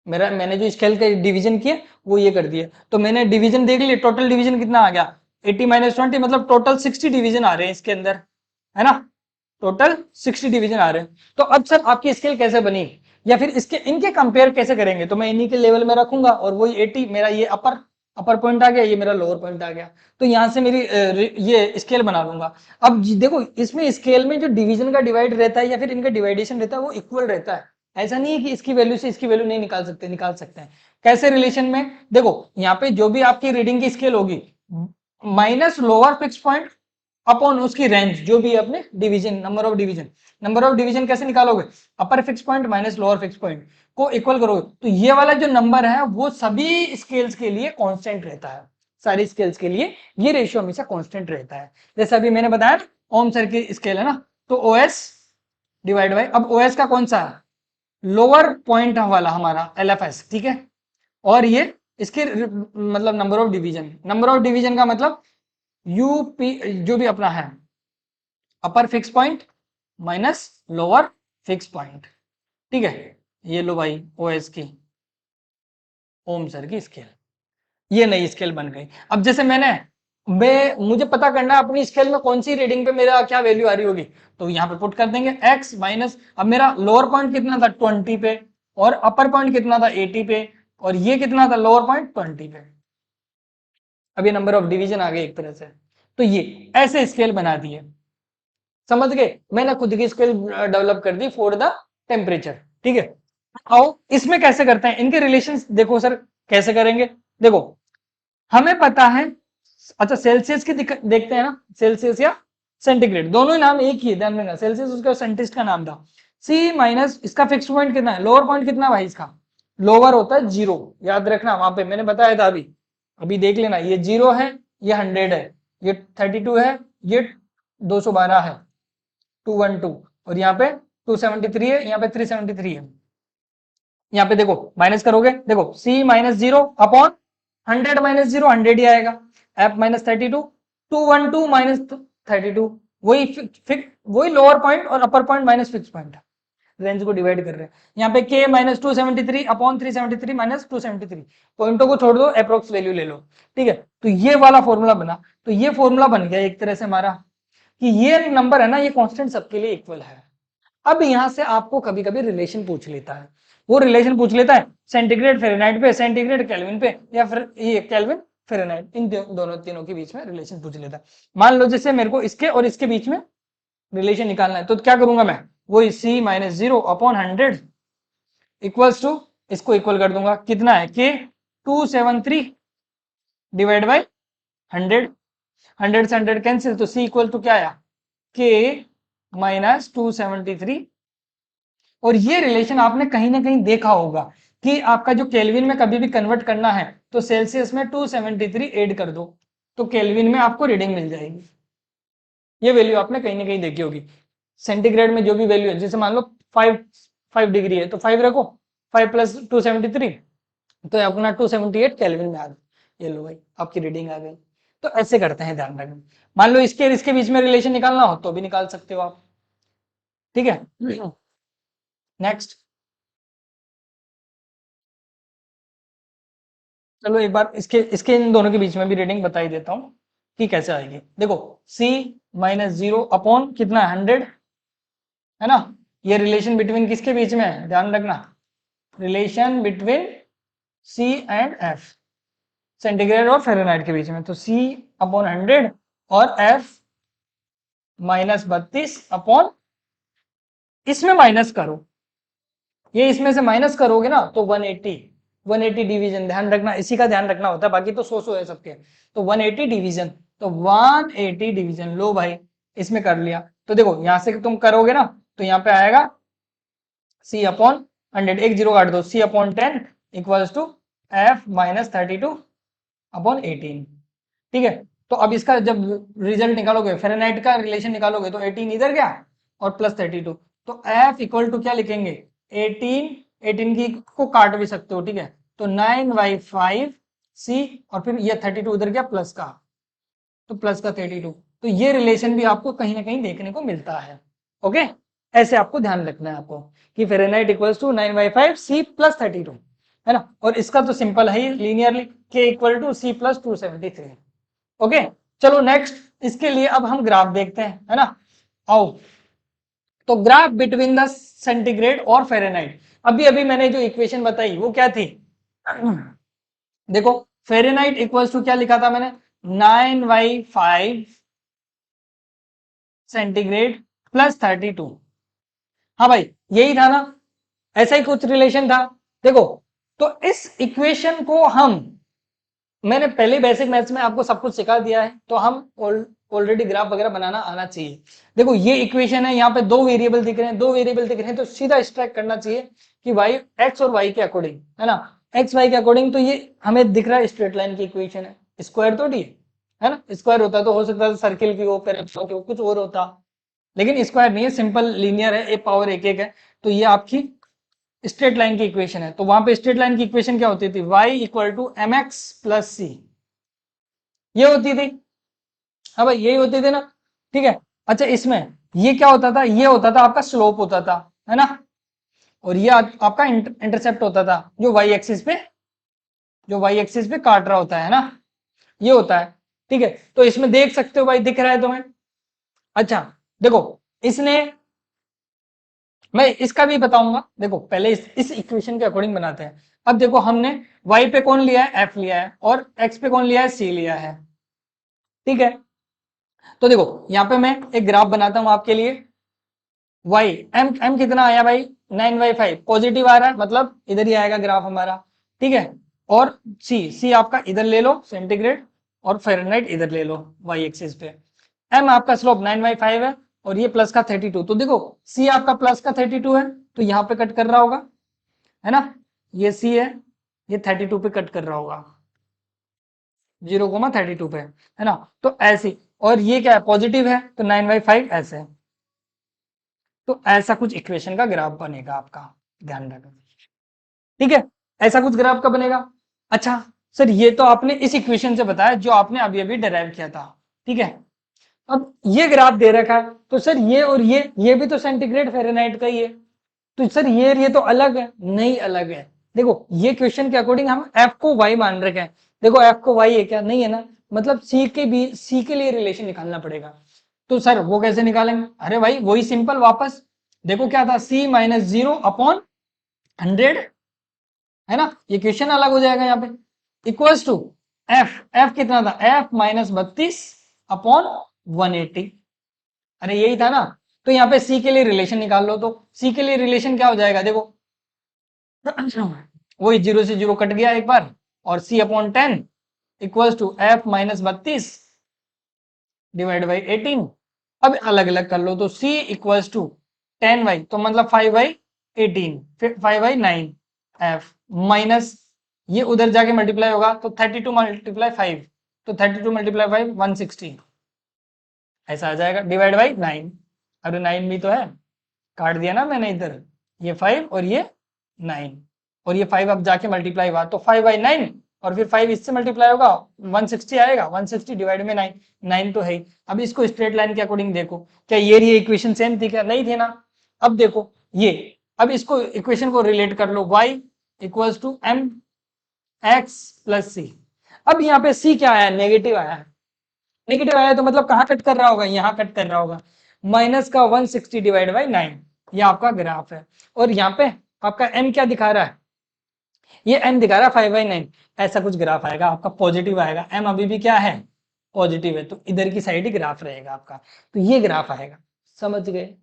मैंने जो स्केल के डिवीजन किए वो ये कर दिए, तो मैंने डिवीजन देख लिया, टोटल डिवीजन कितना आ गया 80 माइनस 20, मतलब टोटल 60 डिवीजन आ रहे हैं इसके अंदर, है ना, टोटल 60 डिवीजन आ रहे हैं। तो अब सर आपकी स्केल कैसे बनी या फिर इसके इनके कंपेयर कैसे करेंगे, तो मैं इन्हीं के लेवल में रखूंगा और वही 80 मेरा ये अपर अपर पॉइंट आ गया, ये मेरा लोअर पॉइंट आ गया, तो यहां से मेरी ये स्केल बना दूंगा। अब देखो इसमें स्केल में जो डिवीजन का डिवाइड रहता है या फिर इनका डिवाइडेशन रहता है वो इक्वल रहता है, ऐसा नहीं है कि इसकी वैल्यू से इसकी वैल्यू नहीं निकाल सकते, निकाल सकते हैं। कैसे रिलेशन में, देखो यहाँ पे जो भी आपकी रीडिंग की स्केल होगी minus lower fix point upon उसकी रेंज, जो भी अपने डिवीजन, नंबर ऑफ डिवीजन कैसे निकालोगे, upper fix point minus lower fix point को इक्वल करोगे, तो ये वाला जो नंबर है वो सभी स्केल्स के लिए कांस्टेंट रहता है, सारी स्केल्स के लिए ये रेशियो हमेशा कांस्टेंट रहता है। जैसे अभी मैंने बताया ओम सर की स्केल है ना, तो OS डिवाइड बाय, अब OS का कौन सा है, लोअर पॉइंट वाला हमारा LFS, ठीक है, और ये इसके मतलब नंबर ऑफ डिवीजन का मतलब यूपी जो भी अपना है upper fix point minus lower fix point, ठीक है। ये लो भाई ओएस की ओमसर की स्केल, ये नई स्केल बन गई। अब जैसे मुझे पता करना है अपनी स्केल में कौन सी रीडिंग पे मेरा क्या वैल्यू आ रही होगी, तो यहाँ पे पुट कर देंगे x माइनस, अब मेरा लोअर पॉइंट कितना था 20 पे और अपर पॉइंट कितना था 80 पे, और ये कितना था लोअर पॉइंट 20 पे। अब ये नंबर ऑफ डिवीजन आ गए एक तरह से, तो ये ऐसे स्केल बना दिए, समझ गए, मैंने खुद की स्केल डेवलप कर दी फॉर द टेम्परेचर। ठीक है, आओ इसमें कैसे करते हैं, इनके रिलेशंस देखो सर कैसे करेंगे। देखो हमें पता है, अच्छा सेल्सियस की देखते हैं ना, सेल्सियस या सेंटीग्रेड दोनों ही नाम एक ही है, ध्यान रखना, सेल्सियस उसका साइंटिस्ट का नाम था। सी माइनस इसका फिक्स पॉइंट कितना है, लोअर पॉइंट कितना भाई इसका, लोअर होता है 0, याद रखना, वहां पे मैंने बताया था अभी, अभी देख लेना, ये 0 है, ये 100 है, ये 32 है, ये 212 है, 212, और यहाँ पे 273 है, यहाँ पे 373 है। यहाँ पे देखो माइनस करोगे, देखो c माइनस 0 अपॉन 100 माइनस 0 100 ही आएगा, f माइनस 32, 212 माइनस 32, वही लोअर पॉइंट और upper point minus fix point, range को डिवाइड कर रहे हैं। यहाँ पे k माइनस 273 अपॉन 373 माइनस 273, पॉइंटों को छोड़ दो, अप्रोक्स वैल्यू ले लो। ठीक है, तो ये वाला फॉर्मूला बना, तो ये फॉर्मूला बन गया एक तरह से हमारा कि ये नंबर है ना, ये कांस्टेंट सबके लिए इक्वल है। अब यहां से आपको कभी कभी रिलेशन पूछ लेता है, वो रिलेशन पूछ लेता है सेंटीग्रेड फ़ारेनहाइट पे, सेंटीग्रेड केल्विन पे, या फिर ये केल्विन फ़ारेनहाइट, इन दोनों तीनों के बीच में रिलेशन पूछ लेता है। मान लो जैसे मेरे को इसके और इसके बीच में रिलेशन निकालना है, तो क्या करूंगा मैं, वही c minus 0 upon 100 equals to, इसको इक्वल कर दूंगा, कितना है k 273 डिवाइड बाई 100, 100 से 100 कैंसिल, तो c इक्वल टू क्या आया, k माइनस 273। और ये रिलेशन आपने कहीं ना कहीं देखा होगा कि आपका जो केल्विन में कभी भी कन्वर्ट करना है तो सेल्सियस में 273 ऐड कर दो, तो केल्विन में आपको रीडिंग मिल जाएगी। ये वैल्यू आपने कहीं ना कहीं देखी होगी। सेंटीग्रेड में जो भी वैल्यू है, जैसे मान लो 5 डिग्री है तो 5 रखो, 5 प्लस 273, तो अपना 278 केल्विन में आ गया, ये लो भाई आपकी रीडिंग आ गई। तो ऐसे करते हैं, ध्यान रखना। मान लो इसके और इसके बीच में रिलेशन निकालना हो तो भी निकाल सकते हो आप। ठीक है, नेक्स्ट, चलो एक बार इसके इसके इन दोनों के बीच में भी रीडिंग बता ही देता हूं कि कैसे आएगी। देखो c माइनस 0 अपॉन कितना 100 है ना, ये रिलेशन बिटवीन किसके बीच में है, ध्यान रखना, relation between c and f, centigrade और फ़ारेनहाइट के बीच में, तो c अपॉन 100 और f माइनस 32 अपॉन, इसमें माइनस करो, ये इसमें से माइनस करोगे ना तो 180, 180 डिवीजन, ध्यान रखना, इसी का ध्यान रखना होता है, बाकी तो 100 है सबके, तो 180 डिवीजन, तो 180 डिवीजन लो भाई, इसमें कर लिया, तो देखो यहां से तुम करोगे ना तो यहाँ पे आएगा c अपॉन 100, एक जीरो काट दो, c upon 10 equals to f minus 32 upon 18। ठीक है, तो अब इसका जब रिजल्ट निकालोगे, फ़ारेनहाइट का रिलेशन निकालोगे, तो 18 इधर गया और प्लस 32, तो f इक्वल टू क्या लिखेंगे, 18, 18 की को काट भी सकते हो, ठीक है, तो 9/5 c, और फिर ये 32 उधर गया प्लस का, तो प्लस का 32, तो ये रिलेशन भी आपको कहीं ना कहीं देखने को मिलता है। ओके, ऐसे आपको ध्यान रखना है आपको कि Fahrenheit equals to 9/5 c plus 32 है ना, और इसका तो सिंपल है ही linearly, k equal to c plus 273। Okay, चलो नेक्स्ट, इसके लिए अब हम ग्राफ देखते हैं, है ना, आओ, तो ग्राफ बिटवीन द सेंटीग्रेड और फ़ारेनहाइट, अभी अभी मैंने जो इक्वेशन बताई वो क्या थी, देखो फ़ारेनहाइट इक्वल्स टू क्या लिखा था मैंने, 9/5 सेंटीग्रेड प्लस 32, हाँ भाई यही था ना, ऐसा ही कुछ रिलेशन था। देखो तो इस इक्वेशन को हम, मैंने पहले बेसिक मैथ्स में आपको सब कुछ सिखा दिया है, तो हम ऑलरेडी ग्राफ वगैरह बनाना आना चाहिए। देखो ये इक्वेशन है, यहाँ पे दो वेरिएबल दिख रहे हैं, दो वेरिएबल दिख रहे हैं, तो सीधा एक्सट्रैक्ट करना चाहिए कि वाई एक्स और वाई के अकॉर्डिंग, है ना, एक्स वाई के अकॉर्डिंग, तो ये हमें दिख रहा है स्ट्रेट लाइन की इक्वेशन है, स्क्वायर थोड़ी है ना, स्क्वायर होता तो हो सकता है सर्किल की हो, पैराबोला की हो, कुछ और होता, लेकिन स्क्वायर नहीं है, सिंपल लीनियर है, ए पावर एक एक है, तो ये आपकी स्ट्रेट लाइन की इक्वेशन है। तो वहां पे स्ट्रेट लाइन की इक्वेशन क्या होती थी, y equal to M X plus C, ये होती थी, हाँ भाई यही होती थी ना, ठीक है। अच्छा इसमें ये क्या होता था, ये होता था आपका स्लोप होता था, है ना, और ये आपका इंटरसेप्ट होता था जो वाई एक्सिस पे काट रहा होता है ना, ये होता है। ठीक है, तो इसमें देख सकते हो भाई, दिख रहा है तुम्हें। अच्छा देखो, इसने, मैं इसका भी बताऊंगा, देखो पहले इस इक्वेशन के अकॉर्डिंग बनाते हैं। अब देखो हमने y पे कौन लिया है, f लिया है, और x पे कौन लिया है, c लिया है। ठीक है, तो देखो यहाँ पे मैं एक ग्राफ बनाता हूं आपके लिए। y m कितना आया भाई, 9/5 पॉजिटिव आ रहा है, मतलब इधर ही आएगा ग्राफ हमारा। ठीक है, और c आपका इधर ले लो सेंटीग्रेड, और फ़ारेनहाइट इधर ले लो y एक्सिस पे। m आपका स्लोप 9/5 है, और ये प्लस का 32। तो देखो c आपका प्लस का 32 है, तो यहाँ पे कट कर रहा होगा, है ना, ये c है, ये 32 पे कट कर रहा होगा, 0,32 पे, है ना। तो ऐसे, और ये क्या है, पॉजिटिव है, तो 9/5 ऐसे। तो ऐसा कुछ इक्वेशन का ग्राफ बनेगा आपका, ध्यान रखना। ठीक है, ऐसा कुछ ग्राफ का बनेगा। अच्छा सर, ये तो आपने इस इक्वेशन से बताया जो आपने अभी अभी डिराइव किया था। ठीक है, अब ये ग्राफ दे रखा है, तो सर ये और ये भी तो सेंटीग्रेड फ़ारेनहाइट का ही है, तो सर ये तो अलग है, नहीं अलग है। देखो ये क्वेश्चन के अकॉर्डिंग हम f को y मान रखे हैं, देखो f को y है क्या, नहीं है ना, मतलब c के लिए रिलेशन निकालना पड़ेगा। तो सर वो कैसे निकालेंगे, अरे भाई वही सिंपल, वापस देखो क्या था, c माइनस 0/100, है ना, ये क्वेश्चन अलग हो जाएगा यहाँ पे, इक्वल्स टू f कितना था, f माइनस 32/180, अरे यही था ना। तो यहाँ पे c के लिए रिलेशन निकाल लो, तो c के लिए रिलेशन क्या हो जाएगा, देखो वही 0 से 0 कट गया एक बार, और c/10 equals to f minus 32 divide by 18। अब अलग अलग कर लो, तो c इक्वल्स टू 10y, तो मतलब 5/18, फिर 5/9 f माइनस, ये उधर जाके मल्टीप्लाई होगा, तो 32 मल्टीप्लाई 5, तो 32 मल्टीप्लाई 5 160, ऐसा आ जाएगा, डिवाइड बाई 9। अरे 9 भी तो है, काट दिया ना मैंने इधर, ये 5 और ये 9, और ये 5 अब जाके मल्टीप्लाई हुआ, तो 5/9, और फिर 5 इससे मल्टीप्लाई होगा 160 आएगा, 160 डिवाइड में 9, 9 तो है ही। अब इसको स्ट्रेट लाइन के अकॉर्डिंग देखो, क्या ये इक्वेशन सेम थी क्या, नहीं थी ना। अब देखो ये, अब इसको इक्वेशन को रिलेट कर लो, y equals to m x plus c। अब यहाँ पे c क्या आया, नेगेटिव आया है, नेगेटिव आया तो मतलब कहाँ कट कर रहा होगा, यहाँ कट कर रहा होगा, माइनस का 160 डिवाइड बाई 9, ये आपका ग्राफ है। और यहाँ पे आपका m क्या दिखा रहा है, ये m दिखा रहा है 5/9, ऐसा कुछ ग्राफ आएगा आपका, पॉजिटिव आएगा, m अभी भी क्या है, पॉजिटिव है, तो इधर की साइड ही ग्राफ रहेगा आपका, तो ये ग्राफ आएगा, समझ गए।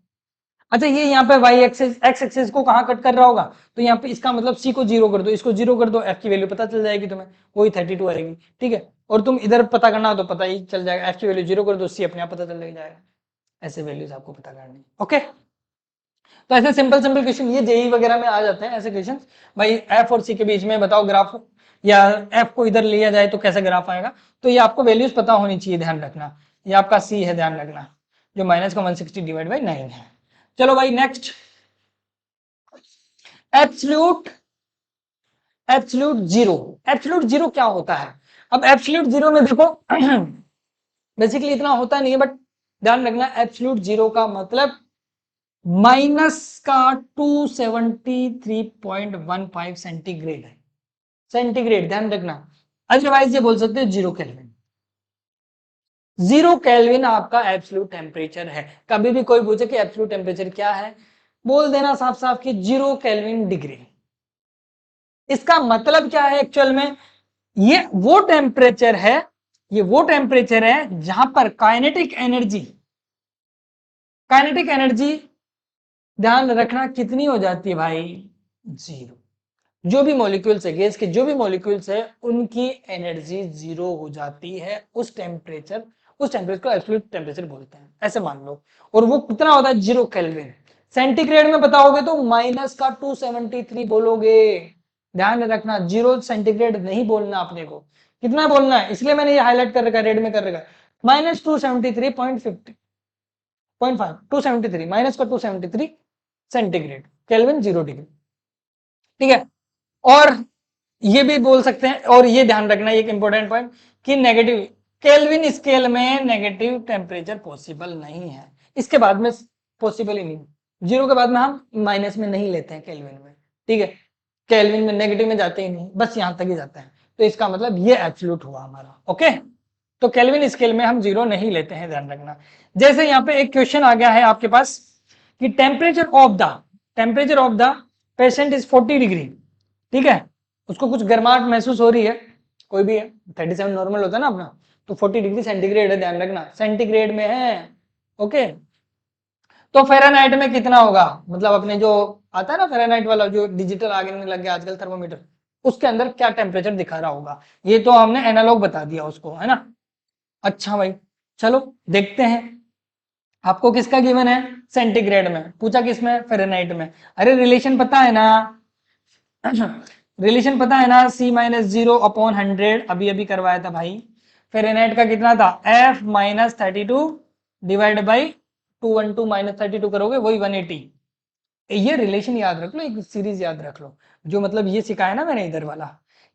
अच्छा ये यहाँ पे y एक्सिस x एक्सिस को कहाँ कट कर रहा होगा, तो यहाँ पे इसका मतलब c को 0 कर दो, इसको 0 कर दो, f की वैल्यू पता चल जाएगी तुम्हें, वही 32 आएगी। ठीक है, और तुम इधर पता करना हो तो पता ही चल जाएगा, f की वैल्यू 0 कर दो, c अपने आप पता चल जाएगा, ऐसे वैल्यूज आपको पता करनी। ओके, तो ऐसे सिंपल सिंपल क्वेश्चन ये जेई वगैरह में आ जाते हैं ऐसे क्वेश्चन, भाई f और c के बीच में बताओ ग्राफ, या f को इधर लिया जाए तो कैसे ग्राफ आएगा, तो ये आपको वैल्यूज पता होनी चाहिए, ध्यान रखना। ये आपका c है, ध्यान रखना, जो माइनस का 160 डिवाइड बाई 9 है। चलो भाई next, absolute zero. Absolute zero क्या होता है, अब एब्सोल्यूट जीरो में देखो बेसिकली इतना होता नहीं है, बट ध्यान रखना, एब्सोल्यूट जीरो का मतलब माइनस का 273.15 सेंटीग्रेड है, सेंटीग्रेड ध्यान रखना, अदरवाइज ये बोल सकते हैं 0 केल्विन। 0 केल्विन आपका एब्सोल्यूट टेम्परेचर है। कभी भी कोई पूछे कि एब्सोल्यूट टेम्परेचर क्या है, बोल देना साफ साफ कि 0 केल्विन डिग्री। इसका मतलब क्या है एक्चुअल में, ये वो टेम्परेचर है, ये वो टेम्परेचर है जहां पर काइनेटिक एनर्जी ध्यान रखना कितनी हो जाती है भाई, 0। जो भी मॉलिक्यूल्स है, गैस के जो भी मॉलिक्यूल्स है, उनकी एनर्जी 0 हो जाती है उस टेम्परेचर को एब्सोल्यूट टेम्परेचर बोलते हैं, ऐसे मान लो। और वो कितना होता है, 0 केल्विन। सेंटीग्रेड में बताओगे तो माइनस का 273 बोलोगे, ध्यान रखना, 0 सेंटीग्रेड नहीं बोलना अपने को, कितना बोलना है, इसलिए मैंने ये हाईलाइट कर रखा है, रेड में कर रखा है, माइनस 273.5 273 माइनस का 273 सेंटीग्रेड, केल्विन 0 डिग्री। ठीक है, और ये भी बोल सकते हैं, और ये ध्यान रखना, एक इंपॉर्टेंट पॉइंट, कि नेगेटिव केल्विन स्केल में नेगेटिव टेम्परेचर पॉसिबल नहीं है, इसके बाद में पॉसिबल ही नहीं। 0 के बाद में हम माइनस में नहीं लेते हैं केल्विन में, ठीक है, केल्विन में नेगेटिव में जाते ही नहीं, बस यहां तक ही जाते हैं। तो इसका मतलब ये एब्सोल्यूट हुआ हमारा। ओके, तो केल्विन स्केल में हम 0 नहीं लेते हैं, ध्यान रखना। जैसे यहाँ पे एक क्वेश्चन आ गया है आपके पास कि temperature of the patient is 40 degree, ठीक है, उसको कुछ गर्माहट महसूस हो रही है, कोई भी है, 37 नॉर्मल होता है ना अपना, तो 40 डिग्री सेंटीग्रेड है, ध्यान रखना सेंटीग्रेड में है। ओके, तो फ़ारेनहाइट में कितना होगा, मतलब अपने जो आता है ना फ़ारेनहाइट वाला जो डिजिटल आगे लग गया आजकल थर्मोमीटर, उसके अंदर क्या टेम्परेचर दिखा रहा होगा, ये तो हमने एनालॉग बता दिया उसको, है ना। अच्छा भाई, चलो देखते हैं, आपको किसका गिवन है, सेंटीग्रेड में पूछा, किसमें, फ़ारेनहाइट में। अरे रिलेशन पता है ना, रिलेशन पता है ना, C-0/100 अभी अभी करवाया था भाई। फ़ारेनहाइट का कितना था, F-32 डिवाइड बाई 212 माइनस 32 करोगे वही 180। ये रिलेशन याद रख लो, एक सीरीज याद रख लो, जो मतलब ये सिखाया ना मैंने इधर वाला,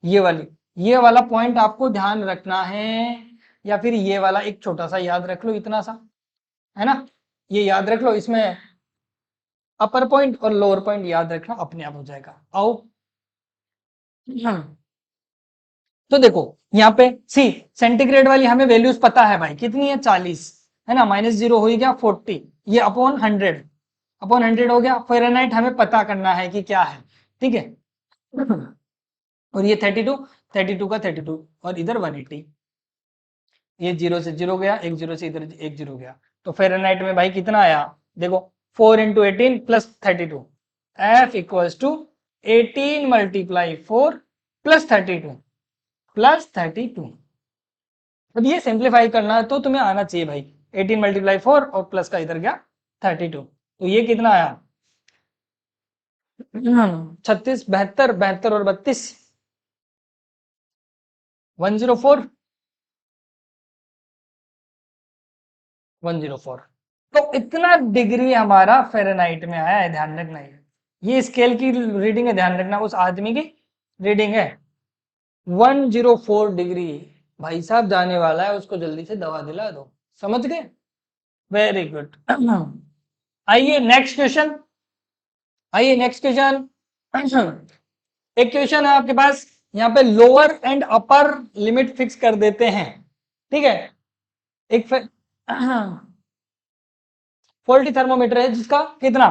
ये वाला पॉइंट आपको ध्यान रखना है, या फिर ये वाला एक छोटा सा याद रख लो, इतना सा, है ना, ये याद रख लो, इसमें अपर पॉइंट और लोअर पॉइंट याद रखना, अपने आप हो जाएगा। आओ, हाँ, तो देखो यहाँ पे सी सेंटीग्रेड वाली हमें वैल्यूज पता है भाई, कितनी है 40, है ना, -0 हो गया 40, ये अपॉन 100 हो गया। फ़ारेनहाइट हमें पता करना है कि क्या है, ठीक है, और ये 32 का 32 और इधर 180, ये 0 से 0 गया, एक 0 से इधर एक 0 गया, तो फ़ारेनहाइट में भाई कितना आया, देखो 4 × 18 + 32, F = 18 × 4 + 32 + 32। अब ये सिंप्लीफाई करना है तो तुम्हें आना चाहिए भाई, 18 × 4 और प्लस का इधर गया 32, तो ये कितना आया, 36, 72, 72 और 32, 104, 104। तो इतना डिग्री हमारा फ़ारेनहाइट में आया है, ध्यान रखना। ये स्केल की रीडिंग है, ध्यान रखना, उस आदमी की रीडिंग है 104 डिग्री। भाई साहब जाने वाला है, उसको जल्दी से दवा दिला दो, समझ गए, वेरी गुड। आइए नेक्स्ट क्वेश्चन, एक क्वेश्चन है आपके पास, यहाँ पे lower and upper limit fix कर देते हैं, ठीक है, एक फॉल्टी थर्मोमीटर है जिसका कितना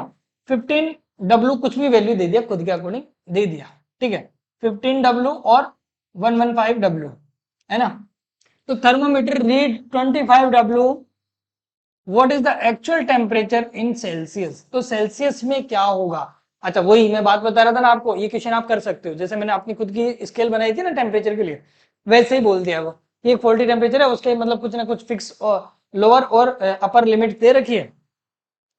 15W, कुछ भी वैल्यू दे दिया खुद के अकॉर्डिंग दे दिया, ठीक है, 15W और 115W, है ना, तो thermometer read 25W, what is the actual temperature in Celsius, तो सेल्सियस में क्या होगा। अच्छा, वही मैं बात बता रहा था ना आपको, ये क्वेश्चन आप कर सकते हो, जैसे मैंने अपनी खुद की स्केल बनाई थी ना टेम्परेचर के लिए, वैसे ही बोल दिया वो, ये फॉल्टी टेम्परेचर है, उसके मतलब कुछ ना कुछ फिक्स लोअर और अपर लिमिट दे रखी है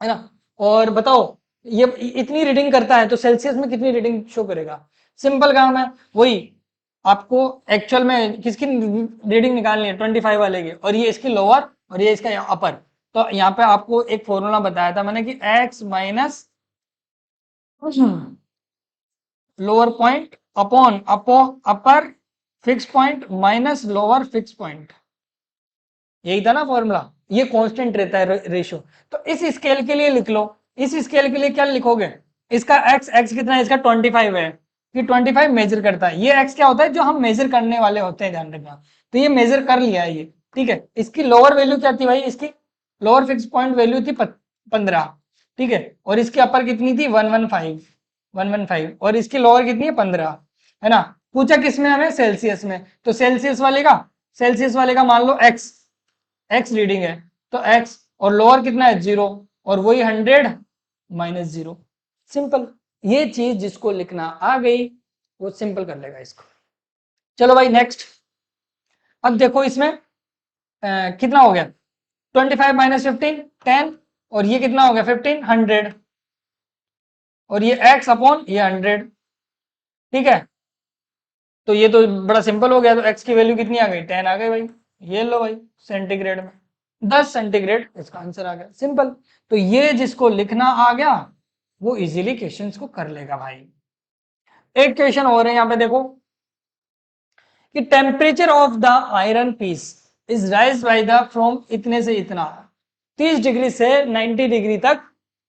ना, और बताओ ये इतनी रीडिंग करता है तो सेल्सियस में कितनी रीडिंग शो करेगा। सिंपल काम है, वही आपको एक्चुअल में किसकी रीडिंग निकालनी है, 25 वाले की, और ये इसकी लोअर और ये इसका अपर। तो यहाँ पे आपको एक फॉर्मूला बताया था मैंने कि x minus lower point upon upper fix point minus lower fix point, यही था ना फॉर्मूला, ये कांस्टेंट रहता है रेशियो। तो इस स्केल के लिए लिख लो, इस स्केल के लिए क्या लिखोगे, इसका x कितना है, इसका 25 है, कि 25 मेजर करता है, ये x क्या होता है, जो हम मेजर करने वाले होते हैं, ध्यान रखना, तो ये मेजर कर लिया है ये, ठीक है। इसकी लोअर वैल्यू क्या थी भाई, इसकी लोअर फिक्स पॉइंट वैल्यू थी 15, ठीक है, और इसकी अपर कितनी थी 115, और इसकी लोअर कितनी है 15, है ना। पूछा किसमें हमें, सेल्सियस में, तो सेल्सियस वाले का मान लो x रीडिंग है, तो x और लोअर कितना है 0, और वही 100 - 0, सिंपल। ये चीज जिसको लिखना आ गई वो सिंपल कर लेगा इसको। चलो भाई नेक्स्ट, अब देखो इसमें कितना हो गया, 25 - 15 10, और ये कितना हो गया 15 100, और ये x अपॉन ये 100, ठीक है, तो ये तो बड़ा सिंपल हो गया, तो x की वैल्यू कितनी आ गई 10 आ गई भाई, ये लो भाई सेंटीग्रेड में 10 सेंटीग्रेड इसका आंसर आ गया, सिंपल। तो ये जिसको लिखना आ गया वो इजीली क्वेश्चंस को कर लेगा भाई। एक क्वेश्चन और है यहाँ पे देखो कि temperature of the iron piece is rise by the from इतने से इतना, 30 डिग्री से 90 डिग्री तक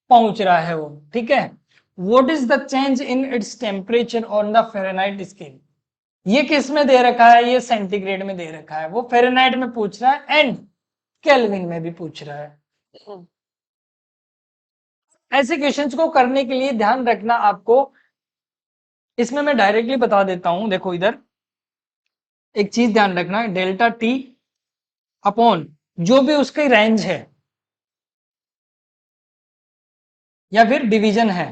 पहुंच रहा है वो, ठीक है। What is the change in its temperature on the Fahrenheit scale, ये किस में दे रखा है, ये सेंटीग्रेड में दे रखा है, वो फ़ारेनहाइट में पूछ रहा है एंड केल्विन में भी पूछ रहा है। ऐसे क्वेश्चंस को करने के लिए ध्यान रखना आपको, इसमें मैं डायरेक्टली बता देता हूं, देखो इधर एक चीज ध्यान रखना, डेल्टा टी अपॉन जो भी उसकी रेंज है या फिर डिवीजन है,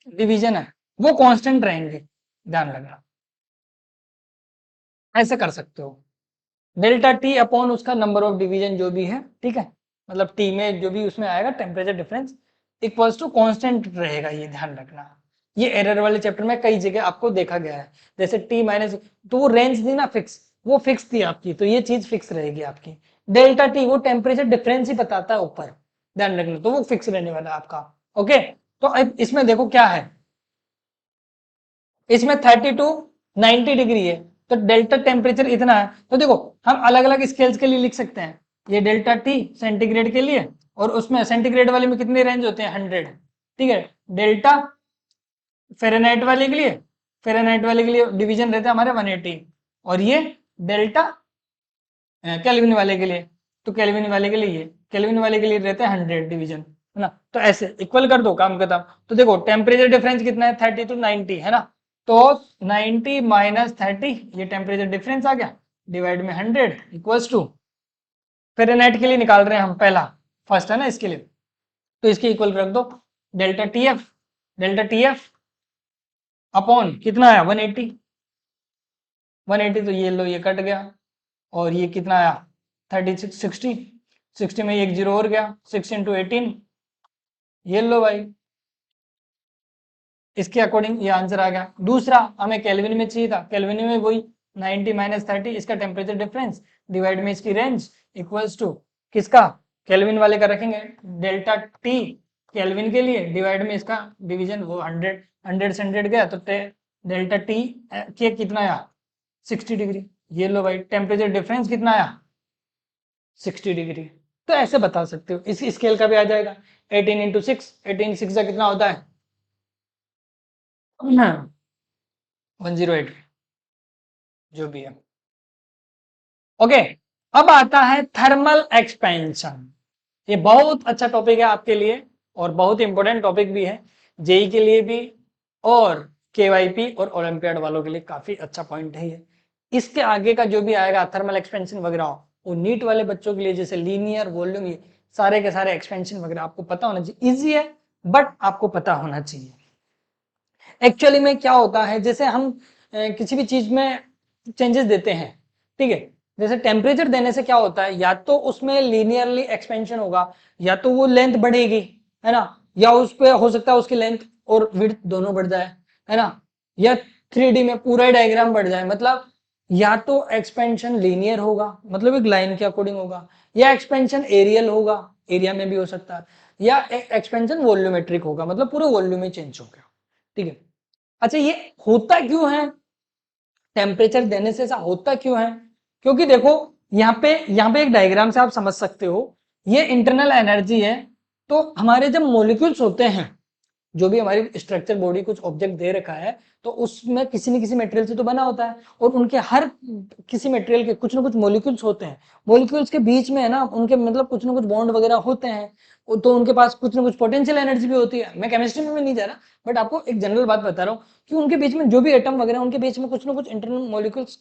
डिवीजन है, वो कांस्टेंट रहेंगे, ध्यान रखना। ऐसे कर सकते हो, डेल्टा टी अपॉन उसका नंबर ऑफ डिवीजन जो भी है, ठीक है, मतलब टी में जो भी उसमें आएगा temperature difference equals to constant रहेगा, ये ध्यान रखना। ये एरर वाले चैप्टर में कई जगह आपको देखा गया है, जैसे टी माइनस, तो वो रेंज थी ना फिक्स, वो फिक्स थी आपकी, तो ये चीज फिक्स रहेगी आपकी। डेल्टा टी वो टेम्परेचर डिफरेंस ही बताता है ऊपर, ध्यान रखना, तो वो फिक्स रहने वाला है आपका। ओके, तो अब इसमें देखो क्या है, इसमें 30 टू 90 डिग्री है, तो डेल्टा टेम्परेचर इतना है, तो देखो हम अलग अलग स्केल्स के लिए लिख सकते हैं, ये डेल्टा टी सेंटीग्रेड के लिए, और उसमें सेंटीग्रेड वाले में कितने रेंज होते हैं 100, ठीक है। डेल्टा फ़ारेनहाइट वाले के लिए, फ़ारेनहाइट वाले के लिए डिवीजन रहते हैं हमारे 180, और ये डेल्टा केल्विन वाले के लिए, तो केल्विन वाले के लिए, ये केल्विन वाले के लिए रहते हैं 100 डिवीजन, है ना। तो ऐसे इक्वल कर दो, काम खत्म। तो देखो टेम्परेचर डिफरेंस कितना है, 30 टू 90, है ना, तो 90 माइनस 30, ये टेम्परेचर डिफरेंस आ गया, डिवाइड में 100 इक्वल्स टू, फ़ारेनहाइट के लिए निकाल रहे हैं हम, पहला फर्स्ट है ना इसके लिए, तो इसके इक्वल रख दो, delta T F, delta T F upon कितना आया 180, 180, तो ये लो ये कट गया, और ये कितना आया 36, 60, 60 में एक जीरो और गया, 6 इंटू 18, ये लो भाई, इसके अकॉर्डिंग ये आंसर आ गया। दूसरा हमें केल्विन में चाहिए था, केल्विन में वही 90 माइनस 30, इसका टेम्परेचर डिफरेंस डिवाइड में इसकी रेंज इक्वल्स टू किसका, केल्विन वाले का रखेंगे, डेल्टा टी केल्विन के लिए डिवाइड में इसका डिवीजन, वो 100, 100 से 100 गया, तो डेल्टा टी के कितना आया 60 डिग्री, ये लो भाई, टेम्परेचर डिफरेंस कितना आया 60 डिग्री। तो ऐसे बता सकते हो, इस स्केल का भी आ जाएगा, 18 इंटू 6, 18 6 का कितना होता है 108, जो भी है। ओके, अब आता है थर्मल एक्सपेंशन, ये बहुत अच्छा टॉपिक है आपके लिए, और बहुत इंपॉर्टेंट टॉपिक भी है, जेई के लिए भी, और केवाईपी और ओलंपियाड वालों के लिए काफी अच्छा पॉइंट है ये। इसके आगे का जो भी आएगा थर्मल एक्सपेंशन वगैरह, वो नीट वाले बच्चों के लिए, जैसे लीनियर वॉल्यूम, ये सारे के सारे एक्सपेंशन वगैरह आपको पता होना चाहिए, इजी है बट आपको पता होना चाहिए। एक्चुअली में क्या होता है, जैसे हम किसी भी चीज में चेंजेस देते हैं, ठीक है, जैसे टेम्परेचर देने से क्या होता है, या तो उसमें लीनियरली एक्सपेंशन होगा, या तो वो लेंथ बढ़ेगी, है ना, या उस पे हो सकता है उसकी लेंथ और विड्थ दोनों बढ़ जाए, है ना, या 3D में पूरा ही डायग्राम बढ़ जाए, मतलब या तो एक्सपेंशन लीनियर होगा, मतलब एक लाइन के अकॉर्डिंग होगा, या एक्सपेंशन एरियल होगा, एरिया में भी हो सकता है, या एक्सपेंशन वॉल्यूमेट्रिक होगा, मतलब पूरा वॉल्यूम ही चेंज हो गया, ठीक है। अच्छा, ये होता क्यों है, टेम्परेचर देने से ऐसा होता क्यों है, क्योंकि देखो यहाँ पे एक डायग्राम से आप समझ सकते हो, ये इंटरनल एनर्जी है, तो हमारे जब मॉलिक्यूल्स होते हैं, जो भी हमारी स्ट्रक्चर बॉडी कुछ ऑब्जेक्ट दे रखा है, तो उसमें किसी न किसी मटेरियल से तो बना होता है, और उनके हर किसी मटेरियल के कुछ ना कुछ मॉलिक्यूल्स होते हैं, मॉलिक्यूल्स के बीच में है ना, उनके मतलब कुछ ना कुछ बॉन्ड वगैरह होते हैं, तो उनके पास कुछ ना कुछ पोटेंशियल एनर्जी भी होती है। मैं केमिस्ट्री में भी नहीं जा रहा, बट आपको एक जनरल बात बता रहा हूँ कि उनके बीच में जो भी एटम वगैरह, उनके बीच में कुछ ना कुछ इंटरनल मॉलिक्यूल्स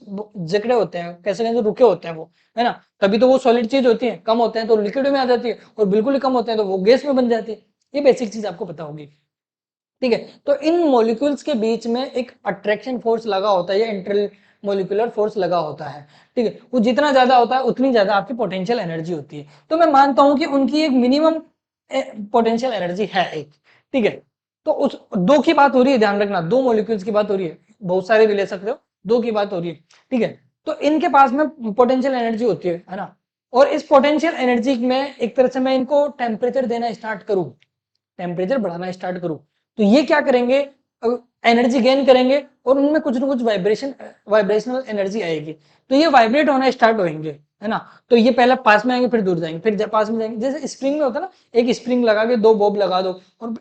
जकड़े होते हैं, कैसे कैसे रुके होते हैं वो, है ना, तभी तो वो सॉलिड चीज होती है, कम होते हैं तो लिक्विड में आ जाती है, और बिल्कुल ही कम होते हैं तो वो गैस में बन जाती है। ये बेसिक चीज आपको पता होगी, ठीक है। तो इन मॉलिक्यूल्स के बीच में एक अट्रैक्शन फोर्स लगा होता है, या इंटर मोलिकुलर फोर्स लगा होता है, ठीक है, वो जितना ज्यादा होता है उतनी ज्यादा आपकी पोटेंशियल एनर्जी होती है, तो मैं मानता हूं कि उनकी एक मिनिमम पोटेंशियल एनर्जी है एक, ठीक है। तो उस दो की बात हो रही है, ध्यान रखना, दो मॉलिक्यूल्स की बात हो रही है, बहुत सारे भी ले सकते हो, दो की बात हो रही है, ठीक है। तो इनके पास में पोटेंशियल एनर्जी होती है ना, और इस पोटेंशियल एनर्जी में एक तरह से मैं इनको टेम्परेचर देना स्टार्ट करूं, टेम्परेचर बढ़ाना स्टार्ट करूं, तो ये क्या करेंगे, एनर्जी गेन करेंगे, और उनमें कुछ ना कुछ वाइब्रेशनल एनर्जी आएगी, तो ये वाइब्रेट होना स्टार्ट होंगे, है ना। तो ये पहले पास में आएंगे फिर दूर जाएंगे, फिर पास में जाएंगे। जैसे स्प्रिंग में होता है ना, एक स्प्रिंग लगा के 2 बॉब लगा दो और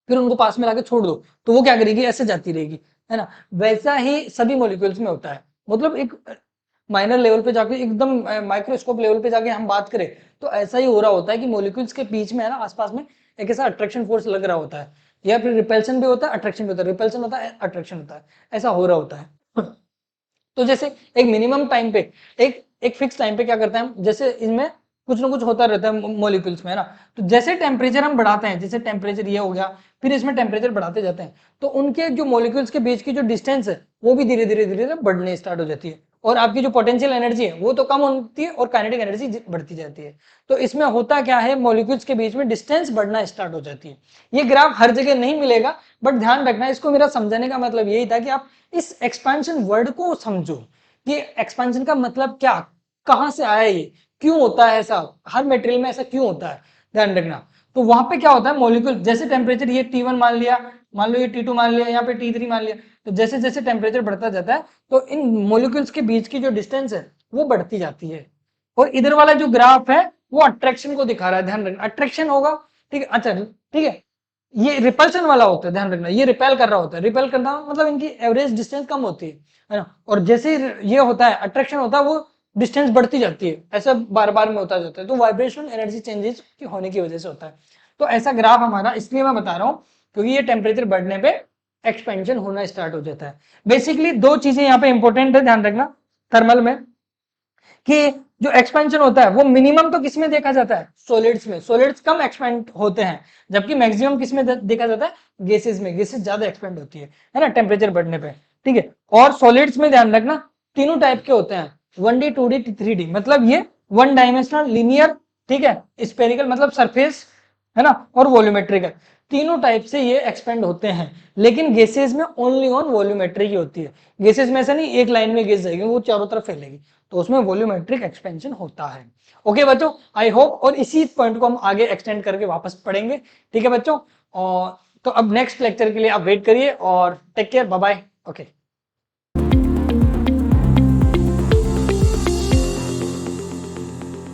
फिर उनको पास में लाके छोड़ दो, तो वो क्या करेगी, ऐसे जाती रहेगी, है ना। वैसा ही सभी मॉलिक्यूल्स में होता है। मतलब एक माइनर लेवल पे जाके, एकदम माइक्रोस्कोप लेवल पे जाके हम बात करें तो ऐसा ही हो रहा होता है कि मॉलिक्यूल्स के बीच में, है ना, आसपास में एक ऐसा अट्रैक्शन फोर्स लग रहा होता है, या फिर रिपल्शन भी होता है, अट्रैक्शन भी होता है, रिपल्शन होता है, अट्रैक्शन होता है, ऐसा हो रहा होता है। तो जैसे एक मिनिमम टाइम पे, एक एक फिक्स टाइम पे क्या करते हैं हम, जैसे इनमें कुछ ना कुछ होता रहता है मॉलिक्यूल्स में, है ना। तो जैसे टेम्परेचर हम बढ़ाते हैं, जैसे टेम्परेचर ये हो गया, फिर इसमें टेम्परेचर बढ़ाते जाते हैं, तो उनके जो मॉलिक्यूल्स के बीच की जो डिस्टेंस है वो भी धीरे धीरे धीरे बढ़ने स्टार्ट हो जाती है, और आपकी जो पोटेंशियल एनर्जी है वो तो कम होती है और काइनेटिक एनर्जी बढ़ती जाती है। तो इसमें होता क्या है, मॉलिक्यूल्स के बीच में डिस्टेंस बढ़ना स्टार्ट हो जाती है। ये ग्राफ हर जगह नहीं मिलेगा, बट ध्यान रखना, इसको मेरा समझाने का मतलब यही था कि आप इस एक्सपेंशन वर्ड को समझो कि एक्सपेंशन का मतलब क्या, कहां से आया ये, क्यों होता है ऐसा, हर मटेरियल में ऐसा क्यों होता है, ध्यान रखना। तो वहां पे क्या होता है, मॉलिक्यूल जैसे टेम्परेचर ये T1 मान लिया, मान लो ये T2 मान लिया, यहाँ पे T3 मान लिया, तो जैसे जैसे टेम्परेचर बढ़ता जाता है तो इन मॉलिक्यूल्स के बीच की जो डिस्टेंस है वो बढ़ती जाती है। और इधर वाला जो ग्राफ है वो अट्रैक्शन को दिखा रहा है, ध्यान रखना, अट्रैक्शन होगा, ठीक है, अच्छा ठीक है। ये रिपल्शन वाला होता है, ध्यान रखना, ये रिपेल कर रहा होता है, रिपेल करना मतलब इनकी एवरेज डिस्टेंस कम होती है ना। और जैसे ये होता है अट्रैक्शन होता है, वो डिस्टेंस बढ़ती जाती है, ऐसा बार बार में होता जाता है, तो वाइब्रेशन एनर्जी चेंजेस की होने की वजह से होता है। तो ऐसा ग्राफ हमारा इसलिए मैं बता रहा हूँ क्योंकि ये टेम्परेचर बढ़ने पे एक्सपेंशन होना स्टार्ट हो जाता है। बेसिकली 2 चीजें यहाँ पे इंपॉर्टेंट है, ध्यान रखना थर्मल में, कि जो एक्सपेंशन होता है वो मिनिमम तो किसमें देखा जाता है, सॉलिड्स में, सॉलिड्स कम एक्सपेंड होते हैं, जबकि मैक्सिमम किसमें देखा जाता है, गैसेस में, गैसेस ज्यादा एक्सपेंड होती है ना, टेम्परेचर बढ़ने पे, ठीक है। और सॉलिड्स में ध्यान रखना तीनों टाइप के होते हैं, 1D 2D 3D, मतलब ये 1 डायमेंशनल लीनियर, ठीक है, स्पेरिकल मतलब सरफेस, है ना, और वॉल्यूमेट्रिकल, तीनों टाइप से ये एक्सपेंड होते हैं। लेकिन गैसेस में ओनली ऑन वॉल्यूमेट्रिक ही होती है, गैसेस में ऐसा नहीं एक लाइन में गैस जाएगी, वो चारों तरफ फैलेगी, तो उसमें वॉल्यूमेट्रिक एक्सपेंशन होता है। ओके बच्चों, आई होप, और इसी पॉइंट को हम आगे एक्सटेंड करके वापस पढ़ेंगे, ठीक है बच्चों। और तो अब नेक्स्ट लेक्चर के लिए आप वेट करिए, और take care, bye bye, okay.